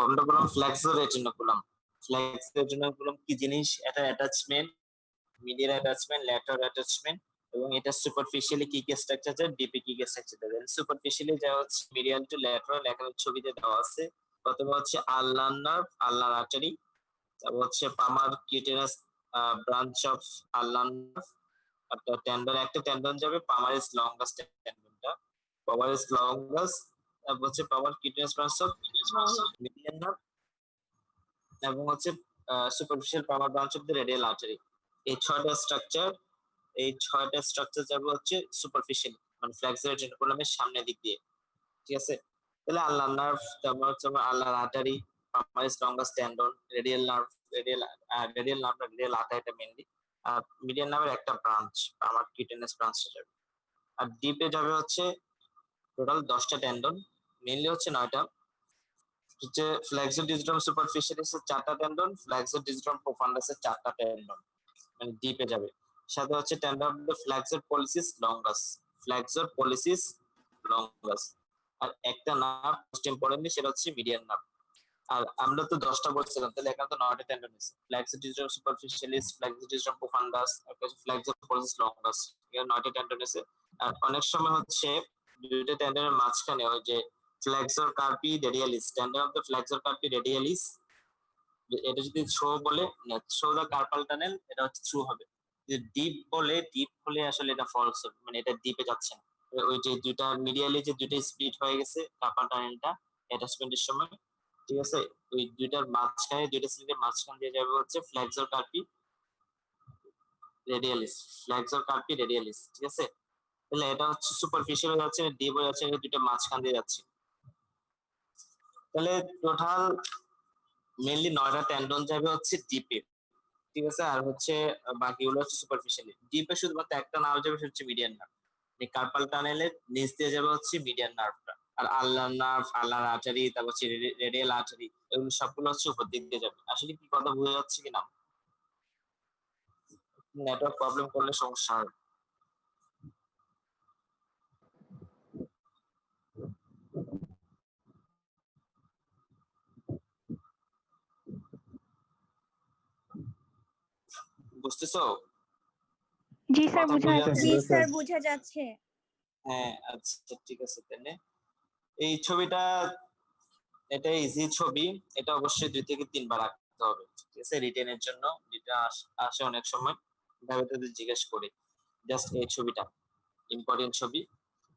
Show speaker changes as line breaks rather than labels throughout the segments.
আমরা বললাম flexor রেটিনাকুলাম। Flexor রেটিনাকুলাম কি জিনিস? এটা attachment, medial attachment, lateral attachment, এবং এটা সুপারফিশিয়ালি কি কি স্ট্রাকচার আছে, ডিপে কি কি স্ট্রাকচার আছে। সুপারফিশিয়ালি যা হচ্ছে মিডিয়াল টু ল্যাটারাল, এখানে ছবিতে দেওয়া আছে। প্রথমে হচ্ছে আলনার নার্ভ, আলনার আর্টারি, তারপর হচ্ছে palmar cutaneous branch of ulnar nerve, একটা টেন্ডন, একটা টেন্ডন যাবে পামারিস লঙ্গাস টেন্ডনটা, পামারিস লঙ্গাস, তারপর হচ্ছে palmar cutaneous branch of median nerve, এবং হচ্ছে superficial palmar branch of the radial artery. এই ছয়টা স্ট্রাকচার যাবে হচ্ছে সুপারফিশিয়াল, মানে ফ্লেক্সর রেটিনাকুলামের সামনের দিক দিয়ে। ঠিক আছে, তাহলে আল্লাহ নার্ভ, তারপর হচ্ছে আল্লাহ artery, palmaris longus tendon, radial nerve, radial আর্টারিটা মেইনলি, আর মিডিয়ান নার্ভের একটা ব্রাঞ্চ, পামার কিউটেনাস ব্রাঞ্চটা যাবে। আর ডিপে যাবে হচ্ছে টোটাল 10টা টেন্ডন, মেইনলি হচ্ছে 9টা। হচ্ছে ফ্লেক্সর ডিজিটাম সুপারফিশিয়ালিস এর 4টা টেন্ডন, ফ্লেক্সর ডিজিটাম প্রোফান্ডাস এর 4টা টেন্ডন, মানে ডিপে যাবে। সাথে হচ্ছে tendon of the flexor pollicis longus, flexor pollicis longus. আর একটা নার্ভ মোস্ট ইম্পর্টেন্টলি, সেটা হচ্ছে মিডিয়ান নার্ভ। আর আমরা তো 10টা বলছিলাম, তাহলে এখানে তো 9টা টেন্ডন আছে। Flexor digitorum superficialis, flexor digitorum profundus, flexor pollicis longus, এখানে 9টা টেন্ডন আছে। আর অনেক সময় হচ্ছে দুইটা টেন্ডনের মাঝখানে ওই যে flexor কার্পি radialis, tendon of the flexor কার্পি radialis, এটা যদি থ্রো বলে, থ্রো দা কার্পাল টানেল, এটা হচ্ছে থ্রু হবে। যদি ডিপ বলে, ডিপ হলে আসলে এটা ফলস হবে, মানে এটা ডিপে যাচ্ছে না। ওই যে দুইটা মিডিয়ালি যে দুইটা স্প্লিট হয়ে গেছে কার্পাল টানেলটা অ্যাটাচমেন্টের সময়, ঠিক আছে, ওই দুইটার মাঝখানে, দুইটা স্প্লিটের মাঝখান দিয়ে যাবে হচ্ছে ফ্লেক্সর কার্পি রেডিয়ালিস, ফ্লেক্সর কার্পি রেডিয়ালিস। ঠিক আছে, তাহলে এটা হচ্ছে সুপারফিশিয়াল হয়ে যাচ্ছে, ডিপ হয়ে যাচ্ছে, দুইটা মাঝখান দিয়ে যাচ্ছে। তাহলে টোটাল মেইনলি 9টা টেন্ডন যাবে হচ্ছে ডিপে। ঠিক আছে, আর হচ্ছে বাকিগুলো হচ্ছে সুপারফিশিয়ালি। ডিপে শুধুমাত্র একটা নার্ভ যাবে, সেটা হচ্ছে মিডিয়ান নার্ভ। কার্পাল টানেলের নিচ দিয়ে যাবে হচ্ছে মিডিয়ান নার্ভটা। আর আল্লাহ নার্ভ, আল্লাহর আর্টারি, তারপর হচ্ছে রেডিয়াল আর্টারি, এগুলো সবগুলো হচ্ছে উপর দিক দিয়ে যাবে। আসলে কি কথা বোঝা যাচ্ছে কিনা? নেটওয়ার্ক প্রবলেম করলে সমস্যা হয়। বুঝতেছো?
জি স্যার,
কথা
বোঝা
বোঝা
যাচ্ছে।
যাচ্ছে?
জি স্যার, বোঝা যাচ্ছে।
হ্যাঁ, আচ্ছা ঠিক আছে। তাহলে এই ছবিটা, এটা ইজি ছবি, এটা অবশ্যই 2 থেকে 3 বার আঁকতে হবে। ঠিক আছে, রিটেনের জন্য যেটা আসে অনেক সময় ভাবে তাদের জিজ্ঞেস করি। জাস্ট এই ছবিটা ইম্পর্টেন্ট ছবি।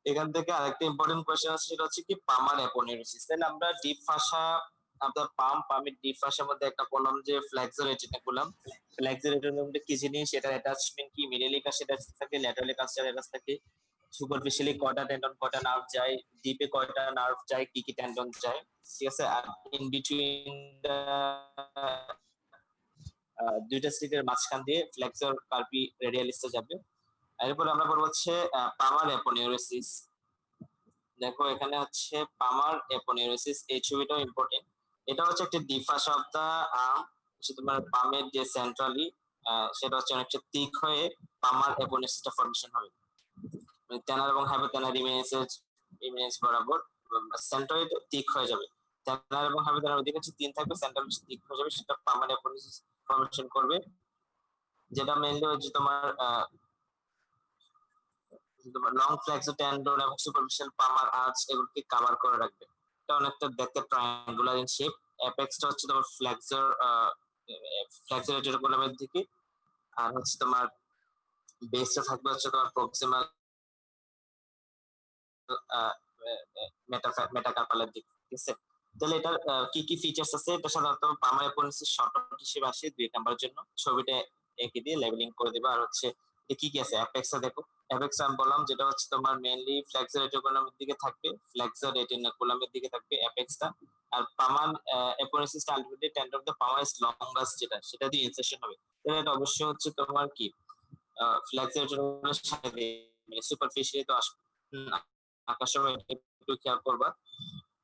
এখান থেকে আরেকটা ইম্পর্টেন্ট কোয়েশ্চেন আছে, সেটা হচ্ছে কি পামার অ্যাপোনেউরোসিস। তাহলে আমরা ডিপ ফাসা, আপনার পামের ডিপ ফাসার মধ্যে একটা বললাম যে ফ্লেক্সর রেটিনাকুলাম। ফ্লেক্সর রেটিনাকুলামটা কি জিনিস, এটা অ্যাটাচমেন্ট কি, মিডিয়ালি কাছে অ্যাটাচ থাকে, ল্যাটারালি কাছে অ্যাটাচ থাকে, সুপারফিশিয়ালি কয়টা টেন্ডন, কয়টা নার্ভ যায়, ডিপে কয়টা নার্ভ যায়, কি কি টেন্ডন যায়। ঠিক আছে, আর ইন বিটুইন দুইটা স্লিটের মাঝখান দিয়ে ফ্লেক্সর কার্পি রেডিয়ালিসটা যাবে। এরপর আমরা বলবো হচ্ছে পামার অ্যাপোনেউরোসিস। দেখো এখানে হচ্ছে পামার অ্যাপোনেউরোসিস, এই ছবিটাও ইম্পর্টেন্ট। এটা হচ্ছে একটা ডিফাস অফ দা আর্ম, তোমার পামের যে সেন্ট্রালি, সেটা হচ্ছে অনেকটা তিক হয়ে পামার অ্যাপোনেউরোসিসটা ফর্মেশন হবে। ট্যানার এবং হাইপোট্যানার ইমিনেন্স বরাবর সেন্ট্রয়েড তিক হয়ে যাবে। ট্যানার এবং হাইপোট্যানার ওদিকে হচ্ছে 3 থাকবে, সেন্ট্রাল তিক হয়ে যাবে, সেটা পামার অ্যাপোনেউরোসিস ফর্মেশন করবে। যেটা মেইনলি হচ্ছে তোমার লং ফ্লেক্সর টেন্ডন এবং সুপারফিশিয়াল পামার আর্চ এগুলোকে কভার করে রাখবে। এটা অনেকটা দেখতে ট্রায়াঙ্গুলার ইন শেপ। অ্যাপেক্সটা হচ্ছে তোমার ফ্লেক্সর রেটিকুলামের দিকে, আর হচ্ছে তোমার বেসটা থাকবে হচ্ছে তোমার প্রক্সিমাল মেটাকার্পালের দিকে। ঠিক আছে, তাহলে এটার কি কি ফিচার্স আছে? এটা সাধারণত পামার অ্যাপোনেউরোসিস শর্টকাট হিসেবে আসে 2 নাম্বারের জন্য। ছবিটা এঁকে দিয়ে লেবেলিং করে দেবে। আর হচ্ছে কি কি আছে, অ্যাপেক্সটা দেখো। অ্যাপেক্স আমি বললাম যেটা হচ্ছে তোমার মেইনলি ফ্লেক্সর রেটিকুলামের দিকে থাকবে, ফ্লেক্সর রেটিকুলামের দিকে থাকবে অ্যাপেক্সটা। আর পামার অ্যাপোনেউরোসিসটা ultimately tendon of the palmar longus, যেটা সেটা দিয়ে ইনসেশন হবে। তাহলে এটা অবশ্যই হচ্ছে তোমার কি ফ্লেক্সর রেটিকুলামের সাথে সুপারফিশিয়ালি তো আসবে। আঁকার সময় একটু খেয়াল করবা।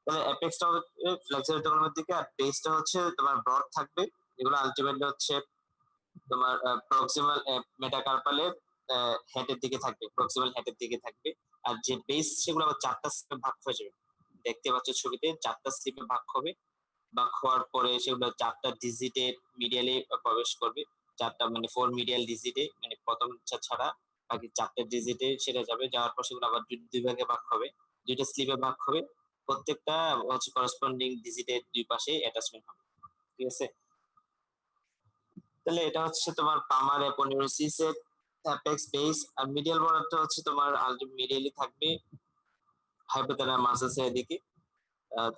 তাহলে অ্যাপেক্সটা হবে ফ্লেক্সর রেটিকুলামের দিকে, আর বেসটা হচ্ছে তোমার ব্রড থাকবে, যেগুলো আলটিমেটলি হচ্ছে তোমার প্রক্সিমাল মেটাকার্পালের হেডের দিকে থাকবে, প্রক্সিমাল হেডের দিকে থাকবে। আর যে বেস, সেগুলো আবার 4টা স্লিপে ভাগ হয়ে যাবে। দেখতে পাচ্ছ ছবিতে 4টা স্লিপে ভাগ হবে। বাক হওয়ার পরে সেগুলো 4টা ডিজিটে মিডিয়ালে প্রবেশ করবে। 4টা মানে 4 মিডিয়াল ডিজিটে, মানে প্রথম ছাড়া বাকি 4টা ডিজিটে সেটা যাবে। যাওয়ার পর সেগুলো আবার দুই ভাগে ভাগ হবে, 2টা স্লিপে ভাগ হবে। প্রত্যেকটা হচ্ছে করসপন্ডিং ডিজিটের দুই পাশে অ্যাটাচমেন্ট হবে, ঠিক আছে? তাহলে এটা হচ্ছে তোমার পামার অ্যাপোনিউরোসিস এর অ্যাপেক্স বেস। আর মিডিয়াল বর্ডারটা হচ্ছে তোমার আলটিমেট মিডিয়ালি থাকবে হাইপোথ্যালামাস মাসেলস এর দিকে।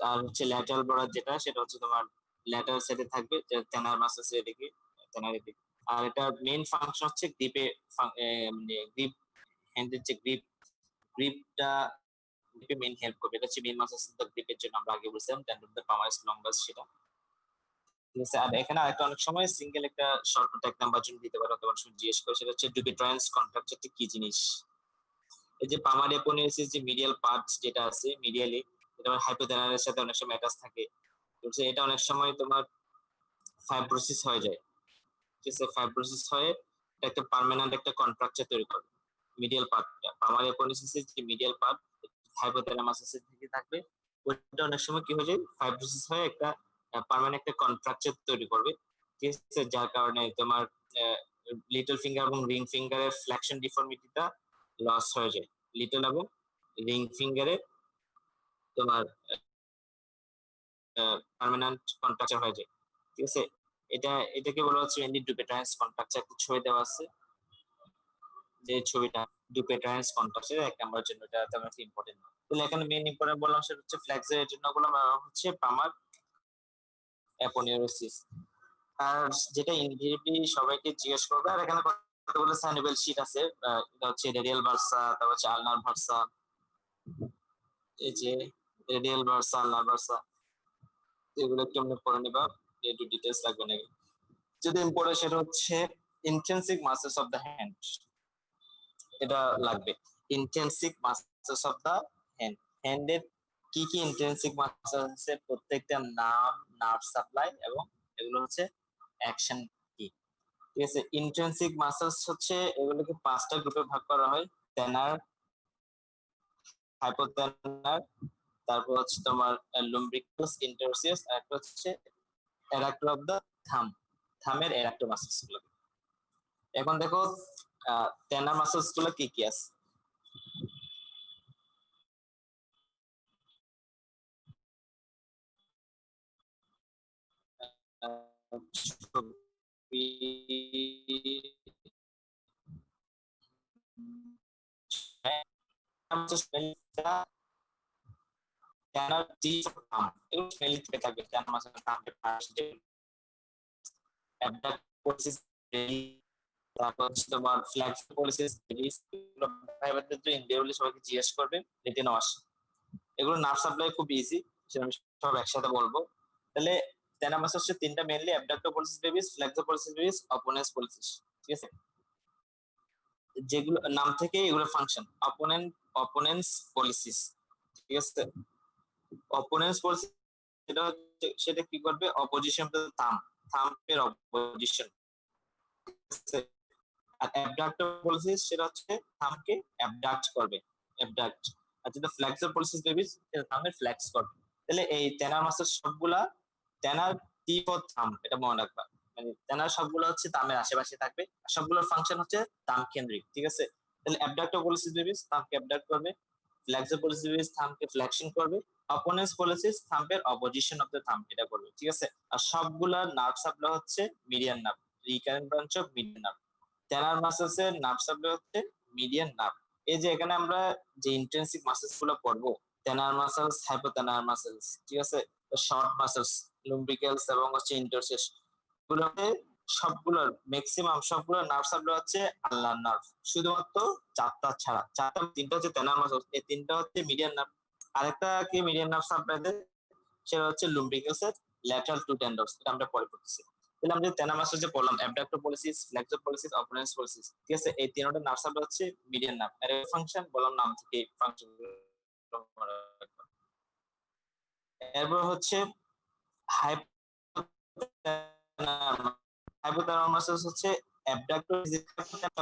আর হচ্ছে ল্যাটারাল বর্ডার যেটা, সেটা হচ্ছে তোমার ল্যাটারাল সাইডে থাকবে, তেনার মাসেলস এর দিকে, তেনার দিকে। আর এটা মেইন ফাংশন হচ্ছে গ্রিপে, মানে গ্রিপ, হ্যান্ডের যে গ্রিপটা গ্রিপে মেইন হেল্প করবে। এটা হচ্ছে মেইন মাসেলস গ্রিপের জন্য আমরা আগে বলছিলাম টেন্ডন দ্য পামারিস লঙ্গাস, সেটা ঠিক আছে। আর এখানে আরেকটা অনেক সময় সিঙ্গেল একটা শর্ট ট্যাগ নাম্বার জন্য দিতে পারে, অথবা সময় জিজ্ঞেস করে, সেটা হচ্ছে ডুবিট্রান্স কন্ট্রাকচারটা কি জিনিস। এই যে পামার অ্যাপোনিউরোসিস যে মিডিয়াল পার্ট যেটা আছে মিডিয়ালি, এটা হাইপোথ্যালামাসের সাথে অনেক সময় অ্যাটাচ থাকে। এটা অনেক সময় তোমার ফাইব্রোসিস হয়ে যায়, ঠিক আছে? ফাইব্রোসিস হয়ে একটা পার্মানেন্ট একটা কন্ট্রাকচার তৈরি করে মিডিয়াল পার্টটা। পামার অ্যাপোনিউরোসিসের যে মিডিয়াল পার্ট হাইপোথ্যালামাসের দিকে থাকবে, ওইটা অনেক সময় কি হয়ে যায়, ফাইব্রোসিস হয়ে একটা পার্মানেন্ট একটা কন্ট্রাকচার তৈরি করবে, ঠিক আছে? যার কারণে তোমার লিটল ফিঙ্গার এবং রিং ফিঙ্গারের ফ্লেকশন ডিফর্মিটিটা লস হয়ে যায়। লিটল এবং রিং ফিঙ্গারে তোমার পার্মানেন্ট কন্ট্রাকচার হয়ে যায়, ঠিক আছে? এটাকে বলা হচ্ছে মেইনলি ডুপেটারেন্স কন্ট্রাকচার। একটা ছবি দেওয়া আছে, যে ছবিটা ডুপেটারেন্স কন্ট্রাকচার 1 নাম্বারের জন্য, এটা তেমন একটা ইম্পর্টেন্ট না। তাহলে এখানে মেইন ইম্পর্টেন্ট বললাম সেটা হচ্ছে ফ্লেক্সের জন্য বললাম হচ্ছে পামার অ্যাপোনিউরোসিস। আর যেটা ইনভিজিবলি সবাইকে জিজ্ঞেস করবে, আর এখানে কতগুলো স্যানিবেল শীট আছে, এটা হচ্ছে রেডিয়াল ভার্সা, তারপর হচ্ছে আলনার ভার্সা, এই যে রেডিয়াল ভার্সা, আলনার ভার্সা, এগুলো একটু আমরা পড়ে নিবা, একটু ডিটেলস লাগবে নাকি। যেটা ইম্পর্টেন্ট সেটা হচ্ছে intrinsic muscles of the hand, এটা লাগবে। Intrinsic muscles of the hand, হ্যান্ডের কি কি ইন্ট্রিনসিক মাসেলস আছে, প্রত্যেকটা নাম, নার্ভ সাপ্লাই এবং এগুলো হচ্ছে অ্যাকশন কি, ঠিক আছে? ইন্ট্রিনসিক মাসেলস হচ্ছে এগুলোকে 5টা গ্রুপে ভাগ করা হয়। টেনার, হাইপোটেনার, তারপর হচ্ছে তোমার লুম্ব্রিকাস, ইন্টারসিয়াস, আর একটা হচ্ছে অ্যাডাক্টর অফ দ্য থাম, থামের অ্যাডাক্টর মাসেলস গুলো। এখন দেখো টেনার মাসেলস গুলো কি কি আছে। তারপর হচ্ছে তোমার ফ্ল্যাক্সিপোলিসিস, সবাইকে জিজ্ঞেস করবে রেটিনোস। এগুলো নার্ভ সাপ্লাই খুব ইজি, আমি সব একসাথে বলবো। তাহলে টেনামাস হচ্ছে 3টা মেইনলি: অ্যাবডাক্টোপলিসিস বেবিস, ফ্ল্যাক্সোপলিসিস বেবিস, অপোনেন্স পলিসিস, ঠিক আছে? যেগুলো নাম থেকে এগুলো ফাংশন অপোনেন্স পলিসিস, ঠিক আছে? অপোনেন্স পলিসিস সেটা হচ্ছে, সেটা কি করবে, অপোজিশন টু থাম, থাম্পের অপোজিশন। আর অ্যাবডাক্টর পলিসিস সেটা হচ্ছে থামকে অ্যাবডাক্ট করবে, অ্যাবডাক্ট। আর যেটা ফ্লেক্সর পলিসিস বেবিস, সেটা থামের ফ্লেক্স করবে। তাহলে এই টেনার মাসের সবগুলা টেনার টিপ ও থাম, এটা মনে রাখবা। মানে টেনার সবগুলো হচ্ছে থামের আশেপাশে থাকবে, আর সবগুলোর ফাংশন হচ্ছে থাম কেন্দ্রিক, ঠিক আছে? তাহলে অ্যাবডাক্টর পলিসিস বেবিস থামকে অ্যাবডাক্ট করবে, ফ্লেক্সর পলিসিস বেবিস থামকে ফ্লেকশন করবে, অপোনেন্স পলিসিস থাম্পের অপোজিশন অফ দ্য থাম, এটা করবে, ঠিক আছে? আর সবগুলা নার্ভ সাপ্লাই হচ্ছে median nerve, recurrent branch of median nerve. টেনার muscles এর নার্ভ সাপ্লাই হচ্ছে মিডিয়ান নার্ভ। এই যে এখানে আমরা যে ইন্ট্রিনসিক মাসেলস গুলো পড়বো, টেনার মাসেলস, হাইপোটেনার মাসেলস, ঠিক আছে? শর্ট মাসেলস, লুম্ব্রিক্যালস এবং হচ্ছে ইন্টারসেস, গুলোতে সবগুলোর ম্যাক্সিমাম সবগুলোর নার্ভ সাপ্লাই হচ্ছে আল্লাহ নার্ভ, শুধুমাত্র 4টা ছাড়া। 4টা, 3টা হচ্ছে টেনার মাসেলস, এই 3টা হচ্ছে মিডিয়ান নার্ভ। আরেকটা কি মিডিয়ান নার্ভ সাপ্লাই দেয়, সেটা হচ্ছে লুম্ব্রিক্যালস এর ল্যাটারাল টু টেন্ডরস, এটা আমরা পরে পড়তেছি। তাহলে আমরা টেনার মাসেল যে পড়লাম, abductor pollicis, flexor pollicis, opponens pollicis, ঠিক আছে? এই তিনটা নার্ভ সাপ্লাই হচ্ছে মিডিয়ান নার্ভ। আর এর ফাংশন বললাম, নাম থেকে ফাংশন। এরপর হচ্ছে হাইপোথ্যালামাস হচ্ছে অ্যাবডাক্টর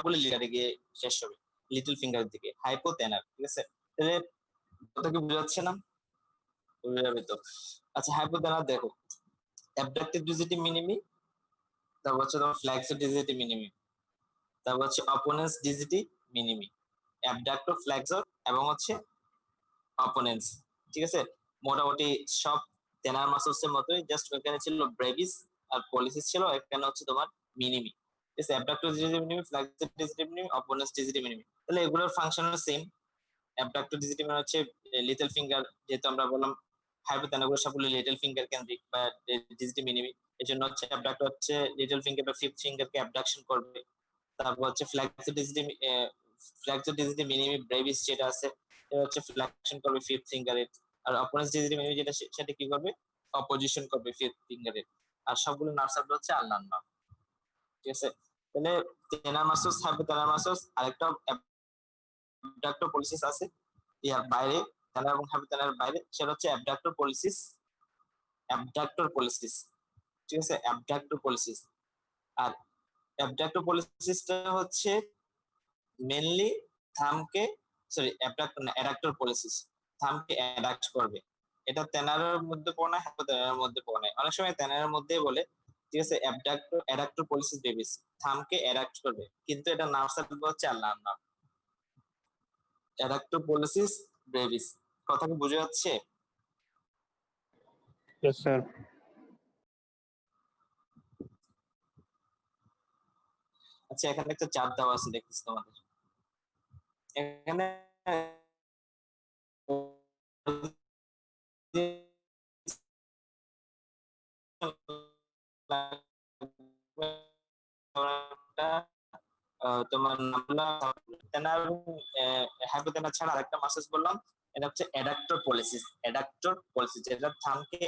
বলে লিডারে গিয়ে শেষ হবে, লিটল ফিঙ্গারের দিকে, হাইপোথ্যালার, ঠিক আছে? তাহলে কথা কি বোঝা যাচ্ছে না? বুঝে যাবে তো। আচ্ছা, হাইপোথ্যালার দেখো, অ্যাবডাক্টর ডিজিটি মিনিমি, তারপর হচ্ছে তোমার ফ্ল্যাক্সর ডিজিটি মিনিমি, তারপর হচ্ছে অপোনেন্স ডিজিটি মিনিমি, অ্যাবডাক্টর, ফ্ল্যাক্সর এবং হচ্ছে অপোনেন্স। ঠিক আছে, মোটামুটি সব টেনার মাসলস এর মতোই, জাস্ট ওখানে ছিল ব্রেভিস আর পলিসিস ছিল, এখানে হচ্ছে তোমার মিনিমি। ঠিক আছে, অ্যাবডাক্টর ডিজিটি মিনিমি, ফ্ল্যাক্সর ডিজিটি মিনিমি, অপোনেন্স ডিজিটি মিনিমি। তাহলে এগুলোর ফাংশন সেম। অ্যাবডাক্টর ডিজিটি মানে হচ্ছে লিটল ফিঙ্গার, যেহেতু আমরা বললাম হাইপোথ্যালামাস সবগুলো লিটল ফিঙ্গার কেন্দ্রিক বা ডিজিটি মিনিমি, এই জন্য হচ্ছে অ্যাবডাক্টর হচ্ছে লিটল ফিঙ্গার বা ফিফথ ফিঙ্গারকে অ্যাবডাকশন করবে। তারপর হচ্ছে ফ্ল্যাক্সর ডিজিটি মিনিমি ব্রেভিস যেটা আছে এটা হচ্ছে ফ্লেকশন করবে ফিফথ ফিঙ্গারের। আর অপোনেন্স ডিজিটি মিনিমি যেটা সেটা কি করবে, অপোজিশন করবে ফিফথ ফিঙ্গারের। আর সবগুলো নার্ভ সাপ্লাই হচ্ছে আল্লাহর নাম। ঠিক আছে, তাহলে টেনার মাসুস, হাইপোথ্যালামাস মাসুস, আরেকটা অ্যাবডাক্টর পলিসিস আছে ইয়ার বাইরে, টেনার এবং হাইপোথ্যালামাসের বাইরে, সেটা হচ্ছে অ্যাবডাক্টর পলিসিস। অ্যাবডাক্টর পলিসিস, ঠিক আছে, অ্যাবডাক্টর পলিসিস। আর অ্যাবডাক্টর পলিসিসটা হচ্ছে মেনলি থামকে, সরি অ্যাবডাক্টর না, অ্যাডাক্টর পলিসিস, থামকে অ্যাডাক্ট করবে। এটা তেনারের মধ্যে পড়ে না, হাইপোথ্যালামাসের মধ্যে পড়ে না, অনেক সময় তেনারের মধ্যেই বলে। ঠিক আছে, অ্যাবডাক্টর অ্যাডাক্টর পলিসিস বেবিস, থামকে অ্যাডাক্ট করবে, কিন্তু এটা নার্ভ সাপ্লাই হচ্ছে আল্লাহর নাম। অ্যাডাক্টর পলিসিস বেবিস, কথা কি বুঝে যাচ্ছে?
Yes, sir.
আচ্ছা, এখানে একটা চার্ট দেওয়া আছে দেখতেছি তোমাদের, এখানে তোমার নামলা তেনার হাইপোথ্যালামাস ছাড়া আরেকটা মাসেজ বললাম, এটা হচ্ছে অ্যাডাক্টর পলিসিস। অ্যাডাক্টর পলিসিস যেটা থামকে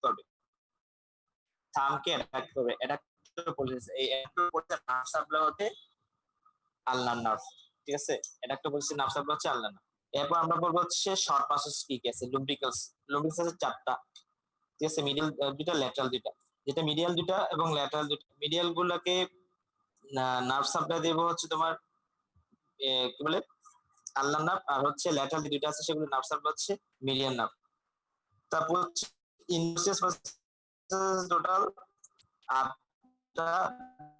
করবে, থামকে অ্যাডাক্ট করবে, অ্যাডাক্টর পলিসিস। এই অ্যাডাক্টর পলিসিস নার্ভ সাপ্লাই হতে আল্লাহর নার্ভ। ঠিক আছে, অ্যাডাক্টর পলিসিস নার্ভ সাপ্লাই হচ্ছে আল্লাহর নার্ভ। এরপর আমরা বলবো হচ্ছে শর্ট মাসেজ কি কি আছে। লুব্রিকলস, লুব্রিকলস আছে চারটা। ঠিক আছে, মিডিয়াল দুইটা, ল্যাটারাল দুইটা। যেটা মিডিয়াল দুইটা এবং ল্যাটারাল দুইটা, মিডিয়াল গুলাকে নার্ভ সাপ্লাই দেবো হচ্ছে তোমার কি বলে আল্লাহর নার্ভ, আর হচ্ছে ল্যাটারাল দুইটা আছে সেগুলো নার্ভ সাপ্লাই হচ্ছে মিডিয়ান নার্ভ। তারপর হচ্ছে ইন্টারসিয়াস টোটাল আটটা,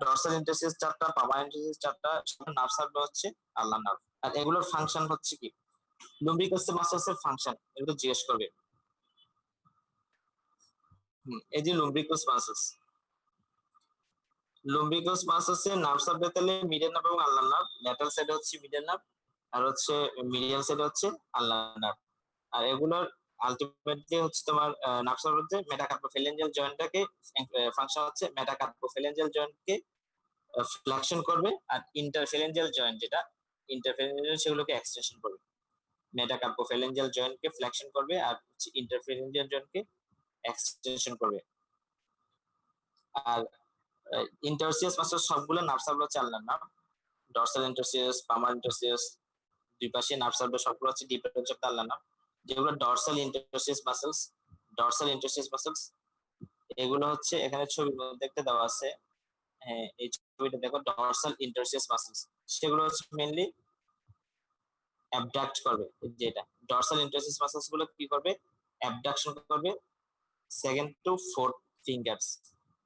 ডরসাল ইন্টারসিয়াস চারটা, পামা ইন্টারসিয়াস চারটা, নার্ভ সাপ্লাই হচ্ছে আল্লাহর নার্ভ। আর এগুলোর ফাংশন হচ্ছে কি, লুম্বিকাস মাসেলসের ফাংশন এগুলো জিজ্ঞেস করবে। এই যে লুম্বিকাস মাসেলস, লুম্বিকাস মাসেলসের নার্ভ সাপ্লাই তাহলে মিডিয়ান নার্ভ এবং আল্লাহর নার্ভ, ল্যাটারাল সাইডে হচ্ছে মিডিয়ান নার্ভ, আর হচ্ছে মিডিয়াল সাইডে হচ্ছে আল্লাহর নার্ভ। আর এগুলোর আলটিমেটলি হচ্ছে তোমার নার্ভ সাপ্লাই হচ্ছে মেটাকার্পোফ্যালেঞ্জিয়াল জয়েন্টটাকে, ফাংশন হচ্ছে মেটাকার্পোফ্যালেঞ্জিয়াল জয়েন্টকে ফ্লেকশন করবে, আর ইন্টারফেরেঞ্জিয়াল জয়েন্ট যেটা ইন্টারফেরেঞ্জিয়াল সেগুলোকে এক্সটেনশন করবে। মেটাকার্পোফ্যালেঞ্জিয়াল জয়েন্টকে ফ্লেকশন করবে আর হচ্ছে ইন্টারফেরেঞ্জিয়াল জয়েন্টকে এক্সটেনশন করবে। আর ইন্টারসিয়াস মাসল সবগুলো নার্ভ সাপ্লাই হচ্ছে আল্লাহর নার্ভ। ডরসাল ইন্টারসিয়াস, পামার ইন্টারসিয়াস, দুই পাশে নার্ভ সাপ্লাই সবগুলো হচ্ছে ডিপ হচ্ছে আল্লাহর নার্ভ। যেগুলো ডরসাল ইন্টারসিয়াস মাসলস, ডরসাল ইন্টারসিয়াস মাসলস এগুলো হচ্ছে এখানে ছবির মধ্যে একটা দেওয়া আছে, হ্যাঁ এই ছবিটা দেখো, ডরসাল ইন্টারসিয়াস মাসলস সেগুলো হচ্ছে মেইনলি অ্যাবডাক্ট করবে। যেটা ডরসাল ইন্টারসিয়াস মাসলস গুলো কি করবে, অ্যাবডাকশন করবে second to fourth fingers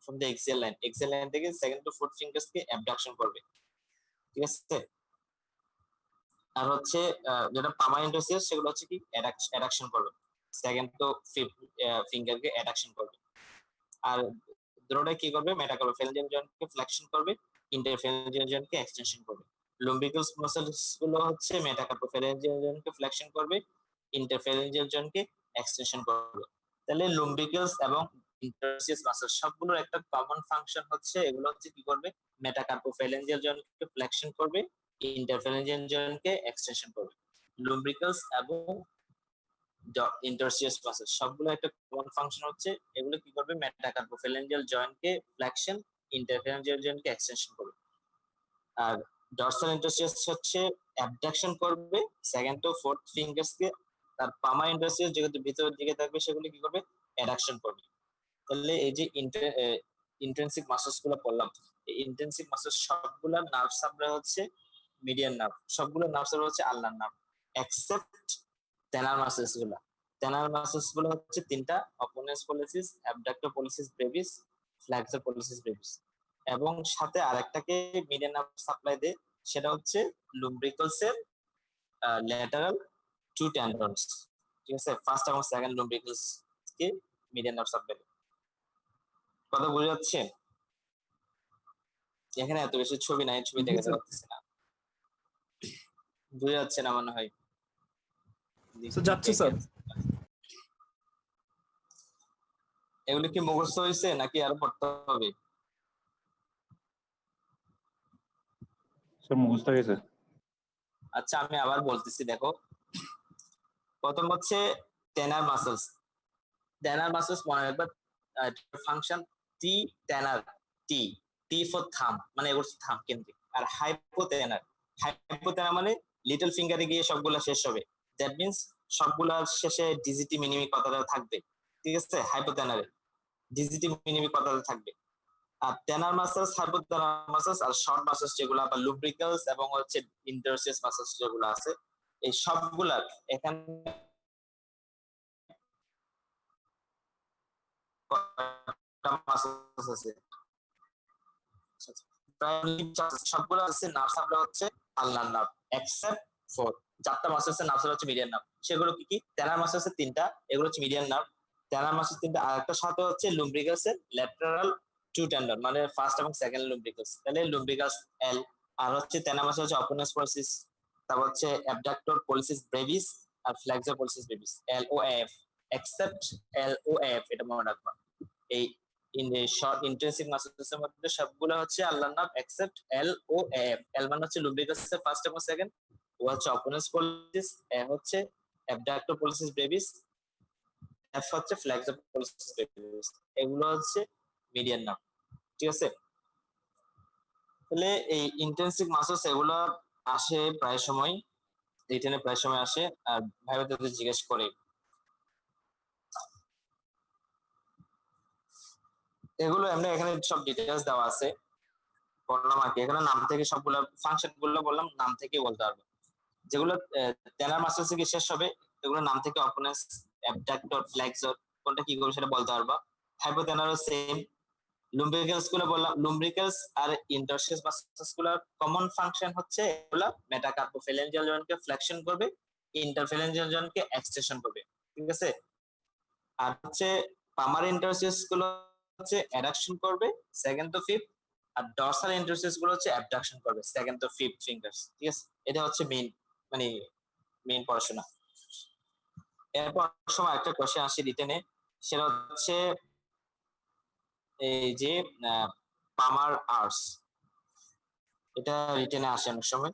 from the axial line, axial line থেকে সেকেন্ড টু ফোর্থ ফিঙ্গার্স কে অ্যাবডাকশন করবে। ঠিক আছে, আর হচ্ছে যেটা পামা ইন্টারসিয়াস সেগুলো হচ্ছে কি অ্যাডাকশন করবে, সেকেন্ড টু ফিফথ ফিঙ্গার কে অ্যাডাকশন করবে। আর দুটোটা কি করবে, মেটাকার্পোফ্যালেঞ্জিয়াল জয়েন্টকে ফ্লেকশন করবে, ইন্টারফেরেঞ্জিয়াল জয়েন্টকে এক্সটেনশন করবে। লুম্বিকাস মাসলস গুলো হচ্ছে মেটাকার্পোফ্যালেঞ্জিয়াল জয়েন্টকে ফ্লেকশন করবে, ইন্টারফেরেঞ্জিয়াল জয়েন্টকে এক্সটেনশন করবে। তাহলে লুম্বিকাস এবং ইন্টারসিয়াস মাসল সবগুলোর একটা কমন ফাংশন হচ্ছে, এগুলো হচ্ছে কি করবে, মেটাকার্পোফ্যালেঞ্জিয়াল জয়েন্টকে ফ্লেকশন করবে, ইন্টারফেরেঞ্জিয়াল জয়েন্টকে এক্সটেনশন করবে। লুম্বিকাস এবং ইন্টারসিয়াস মাসল সবগুলো একটা কমন ফাংশন হচ্ছে, এগুলো কি করবে, মেটাকার্পোফ্যালেঞ্জিয়াল জয়েন্টকে ফ্লেকশন, ইন্টারফেরেঞ্জিয়াল জয়েন্টকে এক্সটেনশন করবে। আর ডরসাল ইন্টারসিয়াস হচ্ছে অ্যাবডাকশন করবে সেকেন্ড টু ফোর্থ ফিঙ্গার্স কে, আর পামা ইন্টারসিয়াস যেহেতু ভিতরের দিকে থাকবে সেগুলো কি করবে, অ্যাডাকশন করবে। তাহলে এই যে ইন্টেনসিভ মাসলস গুলো বললাম, এই ইন্টেনসিভ মাসলস সবগুলা নার্ভ সাপ্লাই হচ্ছে মিডিয়ান নার্ভ, সবগুলো নার্ভ সাপ্লাই হচ্ছে আল্লাহর নার্ভ, এক্সেপ্ট টেনার মাসলস গুলা। টেনার মাসেলস গুলো হচ্ছে তিনটা: opponens pollicis, abductor pollicis brevis, flexor pollicis brevis. এবং সাথে আরেকটাকে মিডিয়ান নার্ভ সাপ্লাই দেয়, সেটা হচ্ছে লুম্ব্রিকলস এর ল্যাটারাল টু টেন্ডনস। ঠিক আছে, ফার্স্ট এবং সেকেন্ড লুম্ব্রিকলস কে মিডিয়ান নার্ভ সাপ্লাই দেয়। কথা বুঝা যাচ্ছে? এখানে এত বেশি ছবি নাই, ছবি
জি
দেখাতে
স্যার।
পারতেছি না, বুঝা যাচ্ছে না মনে হয়।
স্যার যাচ্ছে স্যার।
এগুলো কি মুখস্থ হয়েছে নাকি আরো পড়তে হবে?
সব মুখস্থ হয়ে গেছে।
আচ্ছা, আমি আবার বলতেছি, দেখো। প্রথম হচ্ছে টেনার মাসলস। টেনার মাসলস মনে রাখবা, function T টেনার, T T for থাম, মানে এগুলো থাম কেন্দ্রিক। আর হাইপোটেনার, হাইপোটেনার মানে লিটল ফিঙ্গারে গিয়ে সবগুলা শেষ হবে। দ্যাট মিন্স সবগুলার শেষে ডিজিটি মিনিমি কথাটা থাকবে। ঠিক আছে, হাইপোটেনারে ডিজিটি মিনিমি কথাটা থাকবে। আর টেনার মাসলস, হাইপোটেনার মাসলস আর শর্ট মাসলস যেগুলো, বা লুব্রিকালস এবং হচ্ছে ইন্টারসিয়াস মাসলস যেগুলো আছে, এই সবগুলার এখানে মাসলস আছে, সবগুলো আছে নার্ভ সাপ্লাই হচ্ছে আলনার নার্ভ, এক্সেপ্ট ফর চারটা মাসলস এর নার্ভ সাপ্লাই হচ্ছে মিডিয়ান নার্ভ। সেগুলো কি কি? টেনার মাসলস এর তিনটা, এগুলো হচ্ছে মিডিয়ান নার্ভ। টেনার মাসলস তিনটা, আর একটা সাথে হচ্ছে লুম্ব্রিকালস এর ল্যাটারাল টু টেন্ডন, মানে ফার্স্ট এবং সেকেন্ড লুম্ব্রিকালস। তাহলে লুম্ব্রিকালস এল, আর হচ্ছে টেনার মাসল হচ্ছে অপোনেন্স পলিসিস, তারপর হচ্ছে অ্যাবডাক্টর পলিসিস ব্রেভিস আর ফ্ল্যাক্সর পলিসিস ব্রেভিস, এল ও এফ, এক্সেপ্ট এল ও এফ, এটা মনে রাখবা। এই in the short intensive muscles এর মধ্যে সবগুলো হচ্ছে আল্লাহ নার্ভ এক্সেপ্ট এল ও এফ। এল মানে হচ্ছে লুব্রিকালস এর ফার্স্ট এবং সেকেন্ড, ও হচ্ছে অপোনেন্স পলিসিস, এ হচ্ছে অ্যাবডাক্টর পলিসিস ব্রেভিস, এফ হচ্ছে ফ্ল্যাক্সর পলিসিস ব্রেভিস। এগুলো হচ্ছে মিডিয়ান নার্ভ। ঠিক আছে, তাহলে এই ইন্টেনসিভ মাসলস এগুলো আসে প্রায় সময়, রিটেনে প্রায় সময় আসে, আর ভাইবাতে জিজ্ঞেস করে। এগুলো এমনি এখানে সব ডিটেইলস দেওয়া আছে, বললাম আর কি। এখানে নাম থেকে সবগুলো ফাংশন গুলো বললাম, নাম থেকে বলতে পারবে। যেগুলো টেনার মাসলস থেকে শেষ হবে, এগুলো নাম থেকে অপোনেন্স, অ্যাবডাক্টর, ফ্ল্যাক্সর কোনটা কি করবে সেটা বলতে পারবা। হাইপোটেনারও সেম। লুম্ব্রিকালস গুলো বললাম, লুম্ব্রিকালস আর ইন্টারসিয়াস মাসলস গুলোর কমন ফাংশন হচ্ছে এগুলা মেটাকার্পোফ্যালেঞ্জিয়াল জয়েন্টকে ফ্লেকশন করবে, ইন্টারফ্যালেঞ্জিয়াল জয়েন্টকে এক্সটেনশন করবে। ঠিক আছে, আর হচ্ছে পামার ইন্টারসিয়াস গুলো হচ্ছে অ্যাডাকশন করবে সেকেন্ড তো ফিফথ, আর ডরসাল ইন্টারসিয়াস গুলো হচ্ছে অ্যাবডাকশন করবে সেকেন্ড তো ফিফথ ফিঙ্গার্স। ঠিক আছে, এটা হচ্ছে মেইন, মানে মেইন পড়াশোনা। এরপর সময় একটা কোশ্চেন আসে রিটেনে, সেটা হচ্ছে এই যে পামার আর্টস, এটা রিটেনে আসে অনেক সময়।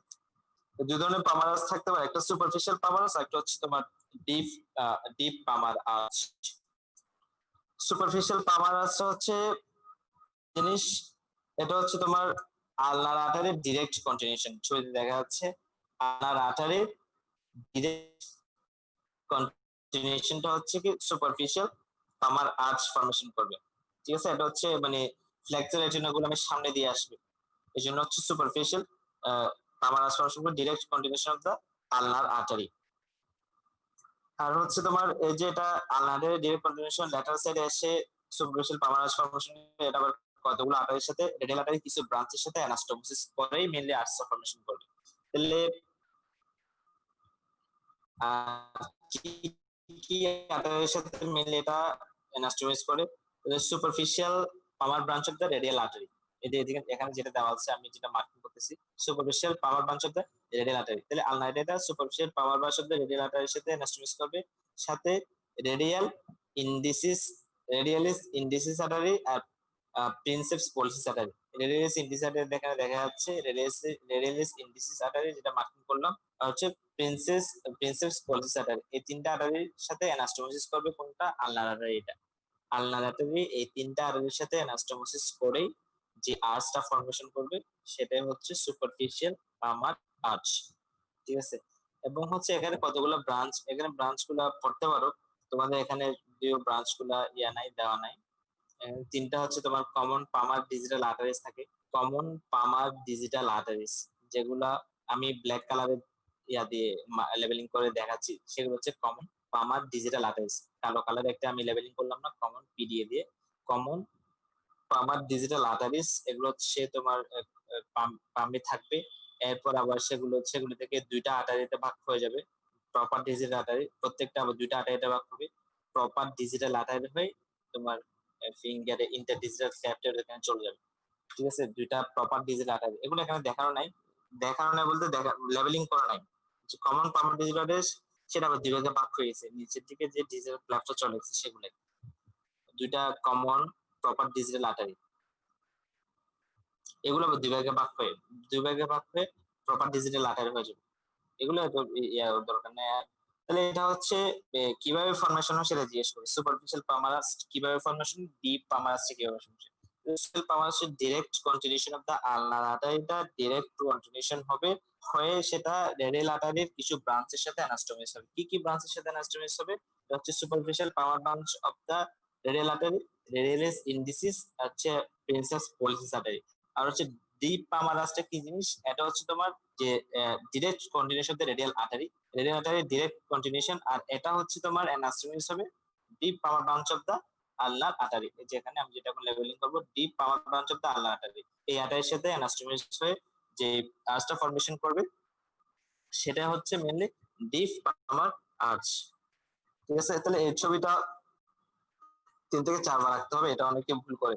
দুই ধরনের পামার আর্টস থাকতে পারে, একটা সুপারফিশিয়াল পামার আর্টস, একটা হচ্ছে তোমার deep deep পামার arts. Superficial পামার arts হচ্ছে জিনিস, এটা হচ্ছে তোমার আলনার আটারের ডিরেক্ট কন্টিনিউশন। ছবিতে দেখা যাচ্ছে আলনার আটারের ডিরেক্ট কন্টিনিউশনটা হচ্ছে কি সুপারফিশিয়াল পামার আর্চ ফর্মেশন করবে। ঠিক আছে, এটা হচ্ছে মানে ফ্লেক্সর রেটিনাগুলো আমি সামনে দিয়ে আসবে, এই জন্য হচ্ছে সুপারফিশিয়াল পামার আর্চ ফর্মেশন করবে, direct continuation of the ulnar artery. আর হচ্ছে তোমার এই যে এটা আলনারের ডিরেক্ট কন্টিনিউশন ল্যাটারাল সাইডে এসে সুপারফিশিয়াল পামার আর্চ ফর্মেশন, এটা আবার কতগুলো আর্টারির সাথে, রেডিয়াল আর্টারি কিছু ব্রাঞ্চের সাথে অ্যানাস্টোমোসিস করেই মেইনলি আর্চ ফর্মেশন করবে। তাহলে কি কি আর্টারির সাথে মেইনলি এটা অ্যানাস্টোমোসিস করে? Superficial palmar branch of the radial artery, এদিকে এখানে যেটা দেওয়া আছে আমি যেটা মার্কিং করতেছি, superficial palmar branch of the radial artery. তাহলে আলনাইডেটা superficial palmar branch of the radial আর্টারির সাথে অ্যানাস্টোমোসিস করবে, সাথে radial indicis, radialis indicis artery আর princeps pollicis artery. Radialis indicis artery দেখা যাচ্ছে, রেডিয়ালিস ইন্ডিসিস আর্টারি যেটা মার্কিং করলাম, আর হচ্ছে প্রিন্সেপস পলসিস আর্টারি। এই তিনটা আর্টারির সাথে অ্যানাস্টোমোসিস করবে কোনটা? আলনার আর্টারি। এটা আলনার আর্টারি এই তিনটা আর্টারির সাথে অ্যানাস্টোমোসিস করেই যে আর্চটা ফর্মেশন করবে সেটাই হচ্ছে সুপারফিশিয়াল পামার আর্চ। ঠিক আছে, এবং হচ্ছে এখানে কতগুলো ব্রাঞ্চ, এখানে ব্রাঞ্চ গুলা পড়তে পারো, তোমাদের এখানে যদিও ব্রাঞ্চ গুলা নাই, দেওয়া নাই। তিনটা হচ্ছে তোমার কমন পামার ডিজিটাল আর্টারিস থাকে, কমন পামার ডিজিটাল আর্টারিস, যেগুলা আমি ব্ল্যাক কালারের দিয়ে লেবেলিং করে দেখাচ্ছি, সেগুলো হচ্ছে কমন পামার ডিজিটাল আর্টারিস, কালো কালার একটা আমি লেবেলিং করলাম না, কমন পিডিএ দিয়ে, কমন পামার ডিজিটাল আর্টারিস, এগুলো হচ্ছে তোমার পামে থাকবে। এরপর আবার সেগুলো থেকে দুইটা আর্টারিতে ভাগ হয়ে যাবে, প্রপার ডিজিটাল আর্টারি, প্রত্যেকটা আবার দুইটা আর্টারিতে ভাগ হবে, প্রপার ডিজিটাল আর্টারি হয়ে তোমার ফিঙ্গারে ইন্টার ডিজিটাল ক্যাপচার এখানে চলে যাবে। ঠিক আছে, দুইটা প্রপার ডিজিটাল আর্টারি, এগুলো এখানে দেখানো নাই বলতে লেবেলিং করা নাই। কমন পামার ডিজিটাল আর্টারি সেটা আবার দুই ভাগে ভাগ হয়ে গেছে, নিচের দিকে যে ডিজিটাল ক্যাপচার চলে গেছে সেগুলো, দুইটা কমন প্রপার ডিজিটাল আর্টারি, এগুলো আবার দুই ভাগে ভাগ হয়ে প্রপার ডিজিটাল আর্টারি হয়ে যাবে। এগুলো দরকার নেই। তাহলে এটা হচ্ছে কিভাবে ফরমেশন হয় সেটা জিজ্ঞেস করি। সুপারফিশিয়াল পামারাস্ট কিভাবে ফরমেশন, ডিপ পামারাস্ট কিভাবে ফরমেশন। সুপারফিশিয়াল পামারাস্টের direct continuation of the ulnar আর্টারিটা ডিরেক্ট কন্টিনিউশন হবে, হয়ে সেটা রেডিয়াল আর্টারির কিছু ব্রাঞ্চের সাথে অ্যানাস্টোমিস হবে। কি ব্রাঞ্চের সাথে অ্যানাস্টোমিস হবে? এটা হচ্ছে superficial palmar branch of the radial artery, radialis indicis, হচ্ছে প্রিন্সেস পলিসিস আর্টারি। আর হচ্ছে ডিপ পামারাস্টে কি জিনিস, এটা হচ্ছে তোমার যে direct continuation of radial artery, direct continuation, আর এটা হচ্ছে তোমার অ্যানাস্টোমিস হবে deep palmar branch of the ulnar artery. যেখানে আমি যেটা লেবেলিং করব deep palmar branch of the ulnar artery, এই আর্টারির সাথে অ্যানাস্টোমিস হয়ে যে আর্চটা ফরমেশন করবে সেটা হচ্ছে মেইনলি ডিপ পামার আর্চ। ঠিক আছে, তাহলে এই ছবিটা 3 থেকে 4 বার রাখতে হবে, এটা অনেকে ভুল করে।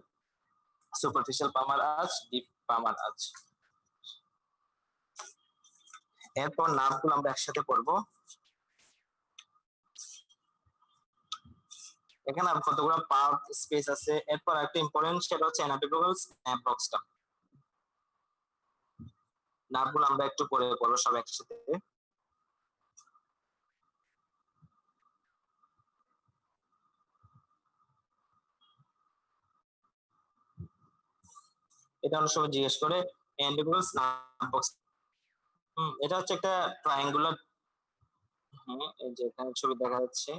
Superficial palmar arch, deep পামার arch. এরপর নামগুলো আমরা একসাথে পড়বো। এখানে কতগুলো পার্ট স্পেস আছে। এরপর একটা ইম্পর্টেন্ট সেটা হচ্ছে অ্যানাটমিক্যাল স্ন্যাপ বক্সটা। নামগুলো আমরা একটু পড়ে পড়বো সব একসাথে। এটা অনেক সময় জিজ্ঞেস করে অ্যানাটমিক্যাল স্ন্যাপ বক্স। এটা হচ্ছে একটা ট্রায়াঙ্গুলার, এই যে এখানে ছবি দেখা যাচ্ছে,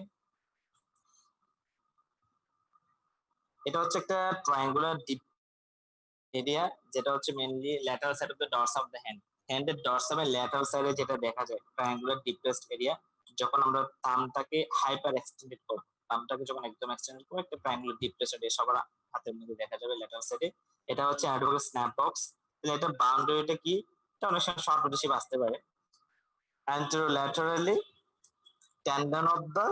এটা হচ্ছে একটা ট্রায়াঙ্গুলার ডিপ এরিয়া, যেটা হচ্ছে mainly lateral side of the dorsum of the হ্যান্ডের ডরসামের ল্যাটারাল সাইডে যেটা দেখা যায় ট্রায়াঙ্গুলার ডিপ্রেসড এরিয়া। যখন আমরা থামটাকে হাইপার এক্সটেন্ডেড করব, থামটাকে যখন একদম এক্সটেন্ডেড করব, একটা ট্রায়াঙ্গুলার ডিপ্রেসড এরিয়া সবার হাতের মধ্যে দেখা যাবে ল্যাটারাল সাইডে। এটা হচ্ছে অ্যানাটমিক্যাল স্ন্যাপ বক্স। তাহলে এটা বাউন্ডারিটা কি? এটা অনেক সময় শর্ট বেশি আসতে পারে। anterolaterally tendon of the